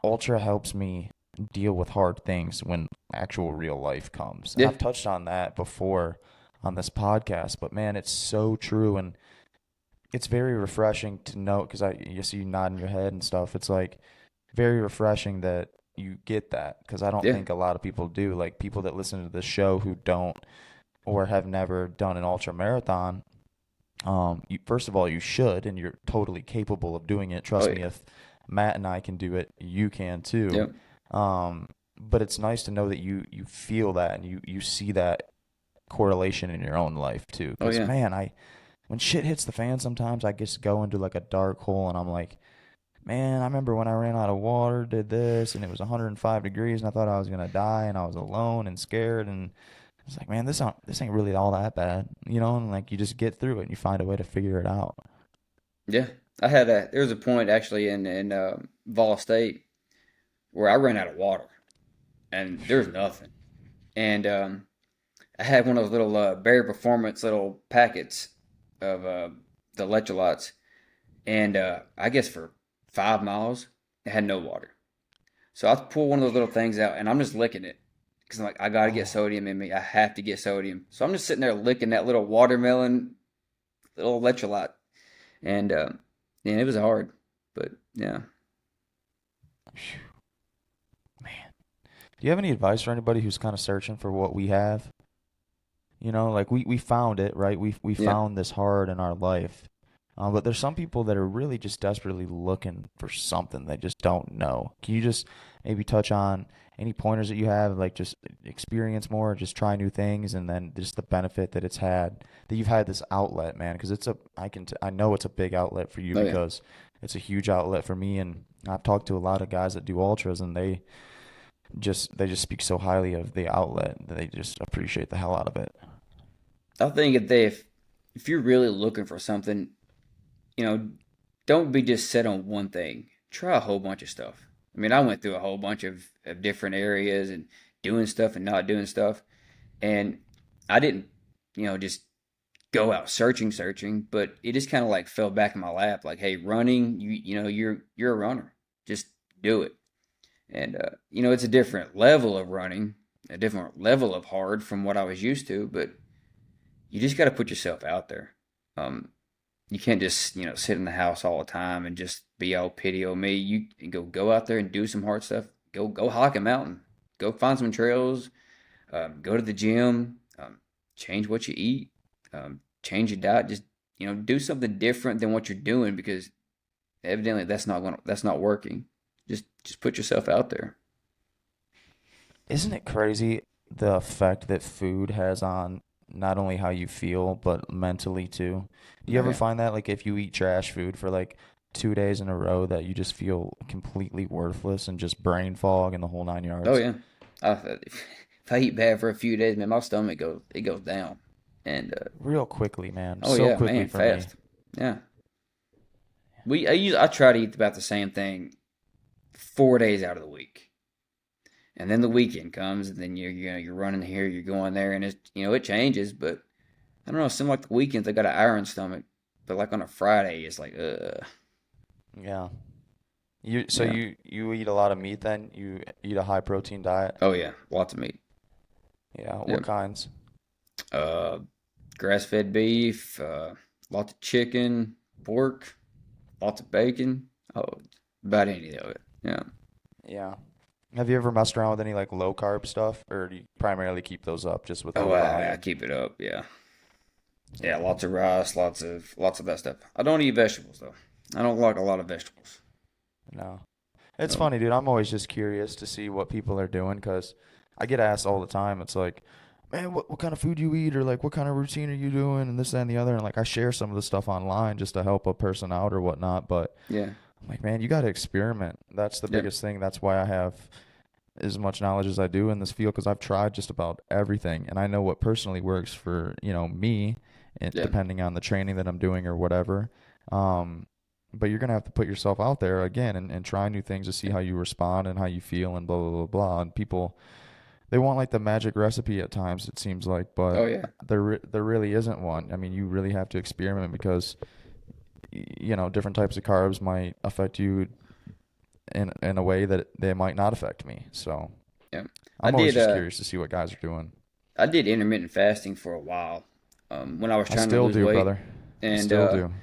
[SPEAKER 1] ultra helps me deal with hard things when actual real life comes. And
[SPEAKER 2] yeah,
[SPEAKER 1] I've touched on that before on this podcast, but man, it's so true. And it's very refreshing to know because you see you nodding your head and stuff. It's like very refreshing that you get that because I don't
[SPEAKER 2] Yeah.
[SPEAKER 1] think a lot of people do. Like people that listen to this show who don't or have never done an ultra marathon, first of all, you should, and you're totally capable of doing it.
[SPEAKER 2] Oh
[SPEAKER 1] Trust me,
[SPEAKER 2] yeah.
[SPEAKER 1] if Matt and I can do it, you can too.
[SPEAKER 2] Yep.
[SPEAKER 1] But it's nice to know that you feel that and you see that correlation in your own life too.
[SPEAKER 2] Oh
[SPEAKER 1] Because
[SPEAKER 2] yeah.
[SPEAKER 1] man, I when shit hits the fan, sometimes I just go into like a dark hole, and I'm like, man, I remember when I ran out of water, did this, and it was 105 degrees, and I thought I was gonna die, and I was alone and scared, and it's like, man, this ain't really all that bad, and like you just get through it and you find a way to figure it out.
[SPEAKER 2] Yeah. There was a point actually in Vol State where I ran out of water and there was nothing. And I had one of those little Berry Performance little packets of the electrolytes, and I guess for 5 miles, it had no water. So I pull one of those little things out, and I'm just licking it because I'm like, I got to get
[SPEAKER 1] Oh,
[SPEAKER 2] sodium in me. I have to get sodium. So I'm just sitting there licking that little watermelon little electrolyte, and yeah, it was hard, but yeah,
[SPEAKER 1] man. Do you have any advice for anybody who's kind of searching for what we have? Like we found it, right? We
[SPEAKER 2] yeah.
[SPEAKER 1] found this hard in our life. But there's some people that are really just desperately looking for something they just don't know. Can you just maybe touch on any pointers that you have, like just experience more, just try new things, and then just the benefit that it's had, that you've had this outlet, man? Because I know it's a big outlet for you
[SPEAKER 2] Oh yeah.
[SPEAKER 1] because it's a huge outlet for me, and I've talked to a lot of guys that do ultras, and they just speak so highly of the outlet that they just appreciate the hell out of it.
[SPEAKER 2] I think if you're really looking for something, you know, don't be just set on one thing. Try a whole bunch of stuff. I mean, I went through a whole bunch of different areas and doing stuff and not doing stuff. And I didn't, just go out searching, but it just kind of like fell back in my lap. Like, hey, running, you're a runner. Just do it. And it's a different level of running, a different level of hard from what I was used to, but you just got to put yourself out there. Um, you can't just sit in the house all the time and just be all pity oh me. You go out there and do some hard stuff. Go hike a mountain. Go find some trails. Go to the gym. Change what you eat. Change your diet. Just do something different than what you're doing because evidently that's not working. Just put yourself out there.
[SPEAKER 1] Isn't it crazy the effect that food has on not only how you feel, but mentally too? Do you
[SPEAKER 2] Oh
[SPEAKER 1] ever
[SPEAKER 2] yeah.
[SPEAKER 1] find that like if you eat trash food for like 2 days in a row that you just feel completely worthless and just brain fog and the whole nine
[SPEAKER 2] Oh
[SPEAKER 1] yards?
[SPEAKER 2] yeah. If I eat bad for a few days, man, my stomach goes down. And
[SPEAKER 1] Real quickly, man.
[SPEAKER 2] oh
[SPEAKER 1] So
[SPEAKER 2] yeah,
[SPEAKER 1] quickly
[SPEAKER 2] man,
[SPEAKER 1] for me.
[SPEAKER 2] fast. Yeah. I try to eat about the same thing 4 days out of the week, and then the weekend comes, and then you're running here, you're going there, and it changes. But I don't know. Some like the weekends I got an iron stomach, but like on a Friday it's like
[SPEAKER 1] Yeah. So
[SPEAKER 2] yeah.
[SPEAKER 1] you eat a lot of meat then? You eat a high protein diet?
[SPEAKER 2] Oh yeah, lots of meat.
[SPEAKER 1] Yeah. What
[SPEAKER 2] Yep.
[SPEAKER 1] kinds?
[SPEAKER 2] Uh, grass fed beef, lots of chicken, pork, lots of bacon. Oh, about any of it. Yeah.
[SPEAKER 1] Yeah. Have you ever messed around with any like low carb stuff, or do you primarily keep those up just with
[SPEAKER 2] Oh,
[SPEAKER 1] low
[SPEAKER 2] I
[SPEAKER 1] volume?
[SPEAKER 2] keep it up. Yeah. Yeah,
[SPEAKER 1] Yeah.
[SPEAKER 2] lots of rice, lots of that stuff. I don't eat vegetables though. I don't like a lot of vegetables.
[SPEAKER 1] No. It's
[SPEAKER 2] No.
[SPEAKER 1] funny, dude. I'm always just curious to see what people are doing because I get asked all the time. It's like, man, what kind of food do you eat, or like what kind of routine are you doing, and this, that, and the other. And like I share some of the stuff online just to help a person out or whatnot. But
[SPEAKER 2] Yeah.
[SPEAKER 1] I'm like, man, you got to experiment. That's the
[SPEAKER 2] Yeah.
[SPEAKER 1] biggest thing. That's why I have as much knowledge as I do in this field because I've tried just about everything, and I know what personally works for me, and
[SPEAKER 2] Yeah.
[SPEAKER 1] depending on the training that I'm doing or whatever. Um, but you're gonna have to put yourself out there again and try new things to see
[SPEAKER 2] Yeah.
[SPEAKER 1] how you respond and how you feel and blah blah blah blah. And people they want like the magic recipe at times it seems like, but
[SPEAKER 2] Oh yeah.
[SPEAKER 1] there really isn't one. I mean, you really have to experiment because different types of carbs might affect you in a way that they might not affect me. So
[SPEAKER 2] Yeah. I
[SPEAKER 1] I'm always
[SPEAKER 2] did
[SPEAKER 1] just curious to see what guys are doing.
[SPEAKER 2] I did intermittent fasting for a while when I was
[SPEAKER 1] I
[SPEAKER 2] trying to
[SPEAKER 1] still
[SPEAKER 2] lose
[SPEAKER 1] do,
[SPEAKER 2] weight,
[SPEAKER 1] brother. I
[SPEAKER 2] and
[SPEAKER 1] still do.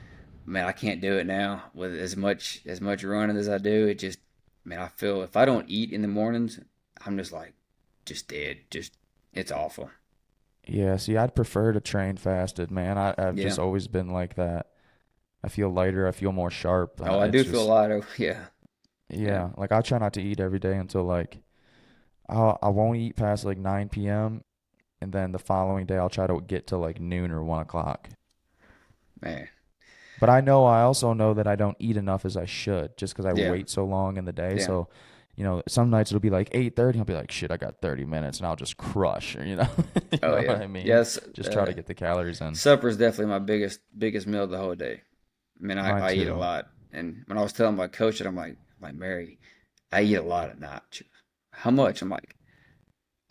[SPEAKER 2] man, I can't do it now with as much running as I do. It just, man, I feel if I don't eat in the mornings, I'm just like, just dead. Just it's awful.
[SPEAKER 1] Yeah, see, I'd prefer to train fasted, man. I've
[SPEAKER 2] Yeah.
[SPEAKER 1] just always been like that. I feel lighter. I feel more sharp.
[SPEAKER 2] Oh, I
[SPEAKER 1] It's
[SPEAKER 2] do feel a
[SPEAKER 1] just,
[SPEAKER 2] lot of yeah, yeah.
[SPEAKER 1] yeah, like I try not to eat every day until like I won't eat past like 9 p.m. and then the following day I'll try to get to like noon or 1 o'clock.
[SPEAKER 2] Man,
[SPEAKER 1] But I also know that I don't eat enough as I should just because I
[SPEAKER 2] yeah,
[SPEAKER 1] wait so long in the day.
[SPEAKER 2] yeah.
[SPEAKER 1] So, some nights it'll be like 8:30. I'll be like, shit, I got 30 minutes and I'll just crush, you
[SPEAKER 2] Oh
[SPEAKER 1] know what
[SPEAKER 2] yeah,
[SPEAKER 1] I mean?
[SPEAKER 2] yes.
[SPEAKER 1] Just try to get the calories in.
[SPEAKER 2] Supper is definitely my biggest meal of the whole day. I mean, I,
[SPEAKER 1] Mine
[SPEAKER 2] I eat a
[SPEAKER 1] too.
[SPEAKER 2] lot, and when I was telling my coach that I'm like Mary, I eat a lot at night. How much? I'm like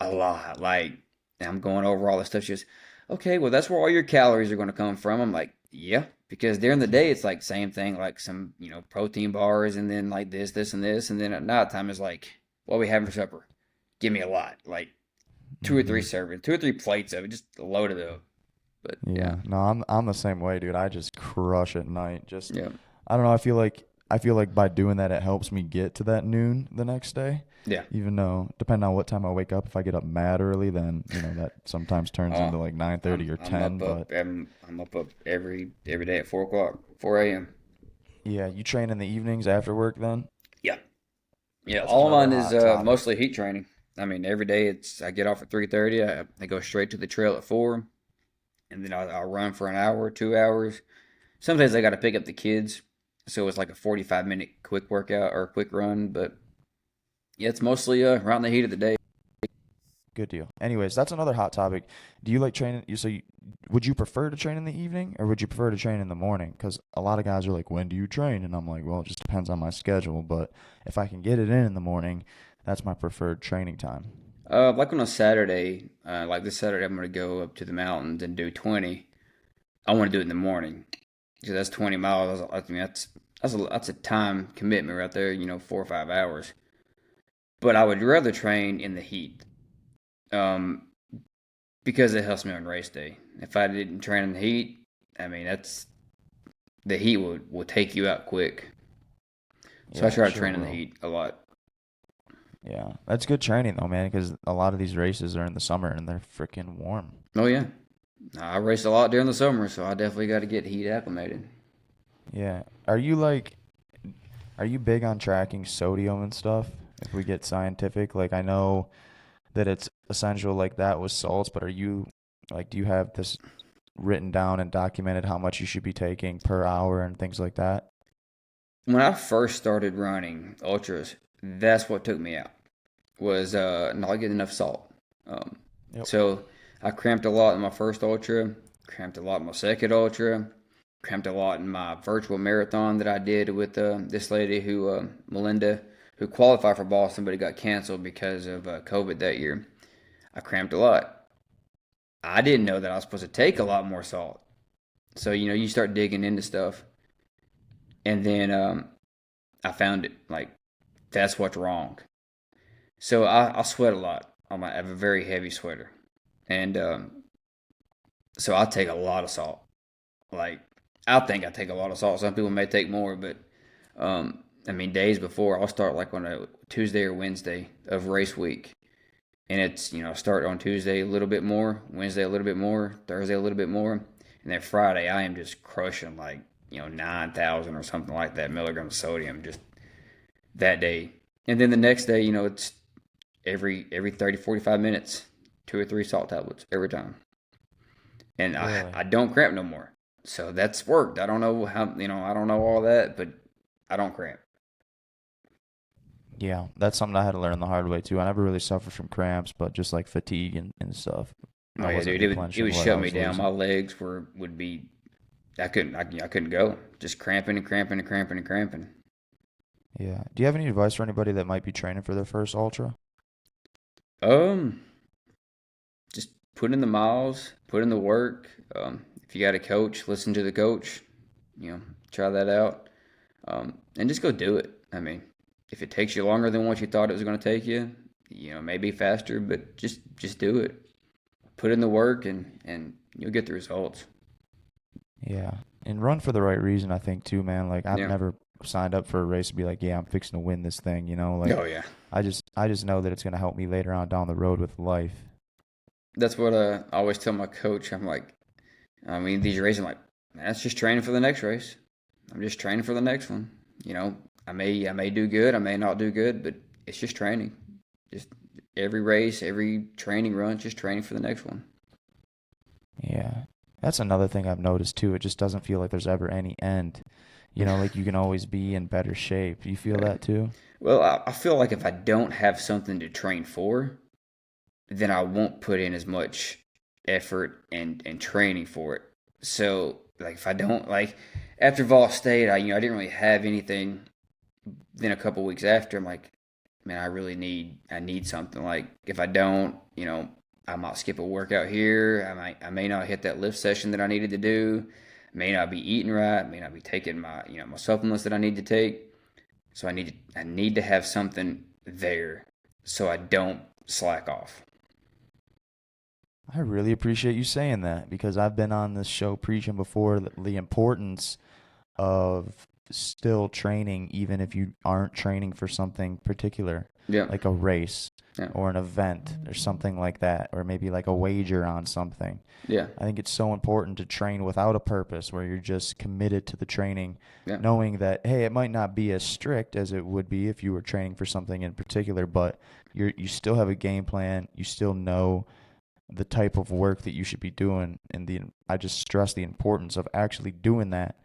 [SPEAKER 2] a lot. Like I'm going over all the stuff. She goes, okay, well that's where all your calories are going to come from. I'm like, yeah, because during the day it's like same thing, like some protein bars, and then like this, and this, and then at nighttime is like, what are we having for supper? Give me a lot, like two or three
[SPEAKER 1] Hmm.
[SPEAKER 2] servings, 2 or 3 plates of it, just load it up. But yeah,
[SPEAKER 1] Yeah. No, I'm the same way, dude. I just crush at night. Just
[SPEAKER 2] yeah,
[SPEAKER 1] I don't know, I feel like by doing that it helps me get to that noon the next day.
[SPEAKER 2] yeah.
[SPEAKER 1] Even though depending on what time I wake up, if I get up mad early, then, that sometimes turns
[SPEAKER 2] Oh,
[SPEAKER 1] into like 9:30 or
[SPEAKER 2] I'm up
[SPEAKER 1] 10, but
[SPEAKER 2] I'm up every day at 4 o'clock, 4 a.m.
[SPEAKER 1] yeah, you train in the evenings after work then?
[SPEAKER 2] Yeah, yeah.
[SPEAKER 1] That's
[SPEAKER 2] All of
[SPEAKER 1] another
[SPEAKER 2] mine is
[SPEAKER 1] hot topic.
[SPEAKER 2] mostly heat training. I mean, every day I get off at 3:30. I go straight to the trail at 4, and then I'll run for an hour, 2 hours. Sometimes I got to pick up the kids, so it's like a 45-minute quick workout or quick run. But yeah, it's mostly around the heat of the day.
[SPEAKER 1] Good deal. Anyways, that's another hot topic. Do you like training? Would you prefer to train in the evening or would you prefer to train in the morning? Because a lot of guys are like, when do you train? And I'm like, well, it just depends on my schedule. But if I can get it in the morning, that's my preferred training time.
[SPEAKER 2] Like on a Saturday, like this Saturday, I'm gonna go up to the mountains and do 20. I want to do it in the morning because that's 20 miles. I mean, that's a time commitment right there. 4 or 5 hours. But I would rather train in the heat, um, because it helps me on race day. If I didn't train in the heat, I mean, that's the heat will take you out quick. So I
[SPEAKER 1] Yeah, it
[SPEAKER 2] try to
[SPEAKER 1] sure
[SPEAKER 2] train in the
[SPEAKER 1] will.
[SPEAKER 2] heat a lot.
[SPEAKER 1] Yeah, that's good training though, man, because a lot of these races are in the summer and they're freaking warm.
[SPEAKER 2] Oh yeah, I race a lot during the summer, so I definitely got to get heat acclimated.
[SPEAKER 1] Yeah. Are you big on tracking sodium and stuff? If we get scientific, like I know that it's essential like that with salts, but do you have this written down and documented how much you should be taking per hour and things like that?
[SPEAKER 2] When I first started running ultras, that's what took me out was not getting enough salt. Um,
[SPEAKER 1] Yep.
[SPEAKER 2] so I cramped a lot in my first ultra, cramped a lot in my second ultra, cramped a lot in my virtual marathon that I did with this lady who Melinda, who qualified for Boston, but it got canceled because of COVID that year. I cramped a lot. I didn't know that I was supposed to take a lot more salt. So you start digging into stuff, and then I found it like that's what's wrong. So I sweat a lot. I have a very heavy sweater, and so I take a lot of salt. Like I think I take a lot of salt. Some people may take more, but I mean days before I'll start like on a Tuesday or Wednesday of race week, and it's start on Tuesday a little bit more, Wednesday a little bit more, Thursday a little bit more, and then Friday I am just crushing like 9,000 or something like that milligrams of sodium just that day, and then the next day it's every 30 45 minutes, 2 or 3 salt tablets every time, and I
[SPEAKER 1] Really?
[SPEAKER 2] I don't cramp no more. So that's worked. I don't know how I don't know all that, but I don't cramp.
[SPEAKER 1] Yeah, that's something I had to learn the hard way too. I never really suffered from cramps, but just like fatigue and stuff.
[SPEAKER 2] Oh
[SPEAKER 1] I
[SPEAKER 2] yeah,
[SPEAKER 1] wasn't
[SPEAKER 2] dude, it would
[SPEAKER 1] replenishing what I
[SPEAKER 2] shut me
[SPEAKER 1] was
[SPEAKER 2] down. My
[SPEAKER 1] losing.
[SPEAKER 2] legs would be I couldn't go. Just cramping and cramping and cramping and cramping.
[SPEAKER 1] Yeah. Do you have any advice for anybody that might be training for their first ultra?
[SPEAKER 2] Um, just put in the miles, put in the work. If you got a coach, listen to the coach. Try that out. And just go do it. I mean, if it takes you longer than what you thought it was going to take you, maybe faster, but just do it. Put in the work, and you'll get the results.
[SPEAKER 1] Yeah. and run for the right reason, I think too, man. Like I've
[SPEAKER 2] Yeah.
[SPEAKER 1] never signed up for a race to be like, yeah, I'm fixing to win this thing, you know? Like
[SPEAKER 2] Oh yeah.
[SPEAKER 1] I just know that it's gonna help me later on down the road with life.
[SPEAKER 2] That's what I always tell my coach. I'm like, I mean, these races, I'm like, that's just training for the next race. I'm just training for the next one. You know, I may do good, I may not do good, but it's just training. Just every race, every training run, just training for the next one.
[SPEAKER 1] Yeah. That's another thing I've noticed too. It just doesn't feel like there's ever any end. You know, like you can always be in better shape. You feel
[SPEAKER 2] Right.
[SPEAKER 1] that too?
[SPEAKER 2] Well, I feel like if I don't have something to train for, then I won't put in as much effort and training for it. So like if I don't like after Vol State, I didn't really have anything. Then a couple weeks after, I'm like, man, I need something. Like if I don't, I might skip a workout here. I may not hit that lift session that I needed to do. May not be eating right. May not be taking my supplements that I need to take. So I need to have something there so I don't slack off.
[SPEAKER 1] I really appreciate you saying that because I've been on this show preaching before the importance of still training even if you aren't training for something particular,
[SPEAKER 2] Yeah,
[SPEAKER 1] like a race
[SPEAKER 2] yeah,
[SPEAKER 1] or an event or something like that, or maybe like a wager on something.
[SPEAKER 2] yeah,
[SPEAKER 1] I think it's so important to train without a purpose where you're just committed to the training,
[SPEAKER 2] yeah.
[SPEAKER 1] knowing that, hey, it might not be as strict as it would be if you were training for something in particular, but you still have a game plan. You still know the type of work that you should be doing. And I just stress the importance of actually doing that.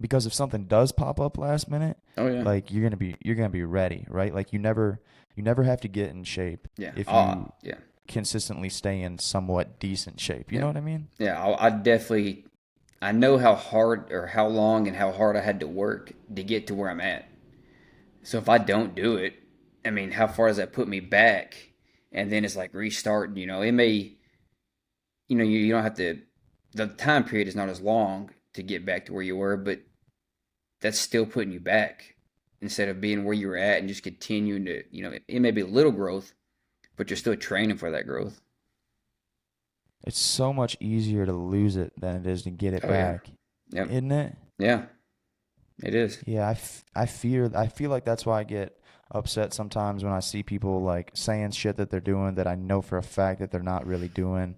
[SPEAKER 1] Because if something does pop up last minute,
[SPEAKER 2] Oh yeah,
[SPEAKER 1] like you're gonna be ready, right? Like you never have to get in shape
[SPEAKER 2] yeah.
[SPEAKER 1] if you
[SPEAKER 2] Yeah,
[SPEAKER 1] consistently stay in somewhat decent shape. You
[SPEAKER 2] yeah,
[SPEAKER 1] know what I mean?
[SPEAKER 2] yeah. I definitely. I know how hard or how long and how hard I had to work to get to where I'm at. So if I don't do it, I mean, how far does that put me back? And then it's like restarting. It may. You don't have to. The time period is not as long to get back to where you were, but that's still putting you back instead of being where you were at and just continuing to. It may be little growth, but you're still training for that growth.
[SPEAKER 1] It's so much easier to lose it than it is to get it
[SPEAKER 2] Oh yeah.
[SPEAKER 1] back,
[SPEAKER 2] Yep.
[SPEAKER 1] isn't it?
[SPEAKER 2] Yeah. It is.
[SPEAKER 1] Yeah, I feel like that's why I get upset sometimes when I see people like saying shit that they're doing that I know for a fact that they're not really doing.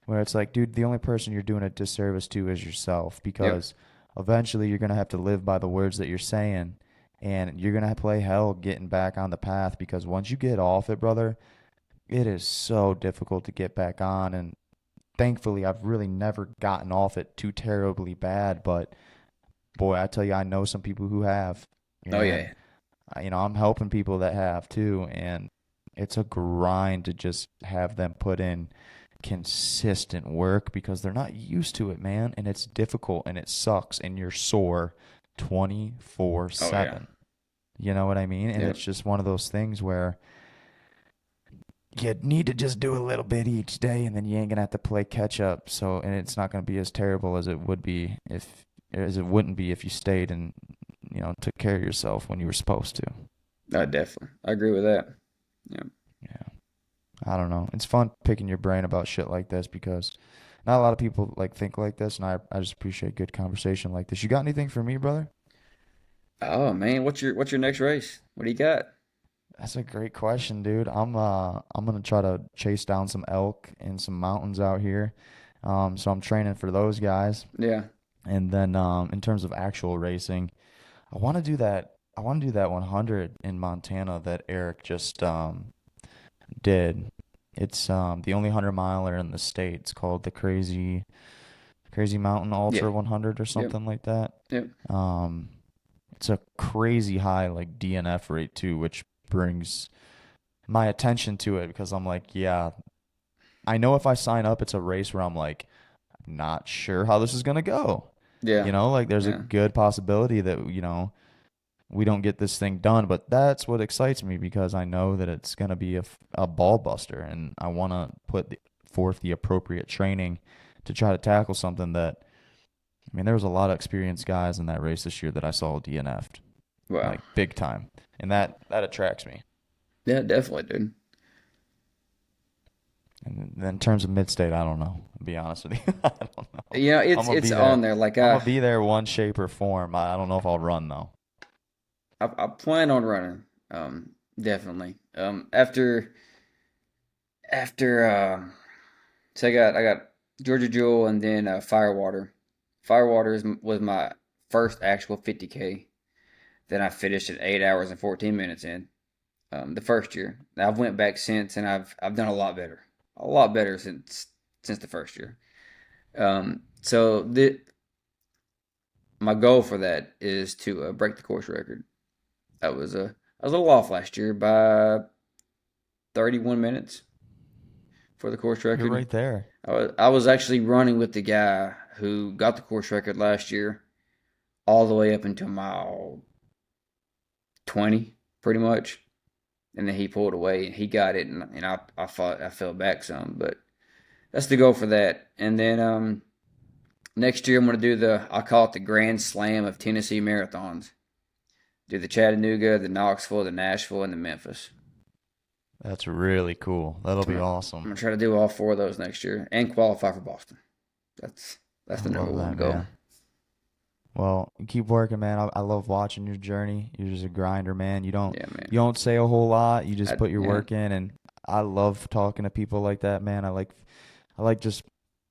[SPEAKER 1] Where it's like, dude, the only person you're doing a disservice to is yourself
[SPEAKER 2] Yep.
[SPEAKER 1] because eventually you're gonna have to live by the words that you're saying, and you're gonna play hell getting back on the path because once you get off it, brother, it is so difficult to get back on. And thankfully, I've really never gotten off it too terribly bad, but boy, I tell you, I know some people who have,
[SPEAKER 2] Oh
[SPEAKER 1] and
[SPEAKER 2] yeah.
[SPEAKER 1] I'm helping people that have too, and it's a grind to just have them put in consistent work because they're not used to it, man, and it's difficult and it sucks and you're sore
[SPEAKER 2] Oh yeah.
[SPEAKER 1] 24/7. You know what I mean? And it's
[SPEAKER 2] Yep.
[SPEAKER 1] just one of those things where you need to just do a little bit each day and then you ain't gonna have to play catch up. So, and it's not gonna be as terrible as it would be if as it wouldn't be if you stayed and took care of yourself when you were supposed to.
[SPEAKER 2] Definitely. I agree with that. Yep.
[SPEAKER 1] Yeah. I don't know. It's fun picking your brain about shit like this because not a lot of people like think like this, and I just appreciate good conversation like this. You got anything for me, brother?
[SPEAKER 2] Oh man, what's your next race? What do you got?
[SPEAKER 1] That's a great question, dude. I'm gonna try to chase down some elk in some mountains out here. So I'm training for those guys.
[SPEAKER 2] Yeah.
[SPEAKER 1] And then in terms of actual racing, I want to do that 100 in Montana that Eric just did. It's the only 100 miler in the state. It's called the Crazy Mountain
[SPEAKER 2] Yeah.
[SPEAKER 1] Ultra 100 or
[SPEAKER 2] Yep.
[SPEAKER 1] something like that.
[SPEAKER 2] Yep.
[SPEAKER 1] Um, it's a crazy high like DNF rate too, which brings my attention to it because I'm like, yeah, I know if I sign up, it's a race where I'm like, not sure how this is gonna go.
[SPEAKER 2] Yeah.
[SPEAKER 1] Like there's a
[SPEAKER 2] Yeah.
[SPEAKER 1] good possibility that we don't get this thing done, but that's what excites me because I know that it's gonna be a ball buster, and I want to forth the appropriate training to try to tackle something that. I mean, there was a lot of experienced guys in that race this year that I saw DNF'd,
[SPEAKER 2] Wow.
[SPEAKER 1] like big time, and that attracts me.
[SPEAKER 2] Yeah, definitely, dude.
[SPEAKER 1] And In terms of mid-state, I don't know. To be honest with you, I don't know.
[SPEAKER 2] You know,
[SPEAKER 1] I'm gonna
[SPEAKER 2] it's
[SPEAKER 1] be there.
[SPEAKER 2] on there. Like
[SPEAKER 1] I'm gonna be there one shape or form. I don't know if I'll run though.
[SPEAKER 2] I plan on running. Definitely. After so I got Georgia Jewel and then Firewater. Firewater was my first actual 50K. Then I finished at 8 hours and 14 minutes in the first year. I've went back since, and I've done a lot better since the first year. So my goal for that is to break the course record. I was a little off last year by 31 minutes for the course
[SPEAKER 1] You're
[SPEAKER 2] record.
[SPEAKER 1] right there.
[SPEAKER 2] I was actually running with the guy who got the course record last year all the way up until mile 20, pretty much. And then he pulled away and he got it, and I thought I fell back some, but that's the goal for that. And then next year I'm going to do I call it the Grand Slam of Tennessee marathons. Do the Chattanooga, the Knoxville, the Nashville, and the Memphis.
[SPEAKER 1] That's really cool. That'll
[SPEAKER 2] I'm
[SPEAKER 1] be
[SPEAKER 2] gonna, I'm
[SPEAKER 1] awesome.
[SPEAKER 2] gonna try to do all four of those next year and qualify for Boston. That's
[SPEAKER 1] I
[SPEAKER 2] that's the number
[SPEAKER 1] love
[SPEAKER 2] one
[SPEAKER 1] that,
[SPEAKER 2] goal.
[SPEAKER 1] man. Well, keep working, man. I love watching your journey. You're just a grinder, man.
[SPEAKER 2] Yeah, man.
[SPEAKER 1] You don't say a whole lot. You just put your
[SPEAKER 2] Yeah,
[SPEAKER 1] work in, and I love talking to people like that, man. I like just.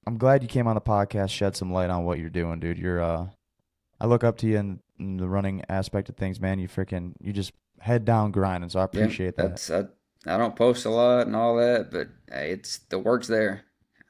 [SPEAKER 1] I'm glad you came on the podcast, shed some light on what you're doing, dude. I look up to you in the running aspect of things, man. You just head down grinding. So I
[SPEAKER 2] yeah.
[SPEAKER 1] appreciate that.
[SPEAKER 2] That's I don't post a lot and all that, but hey, it's the work's there.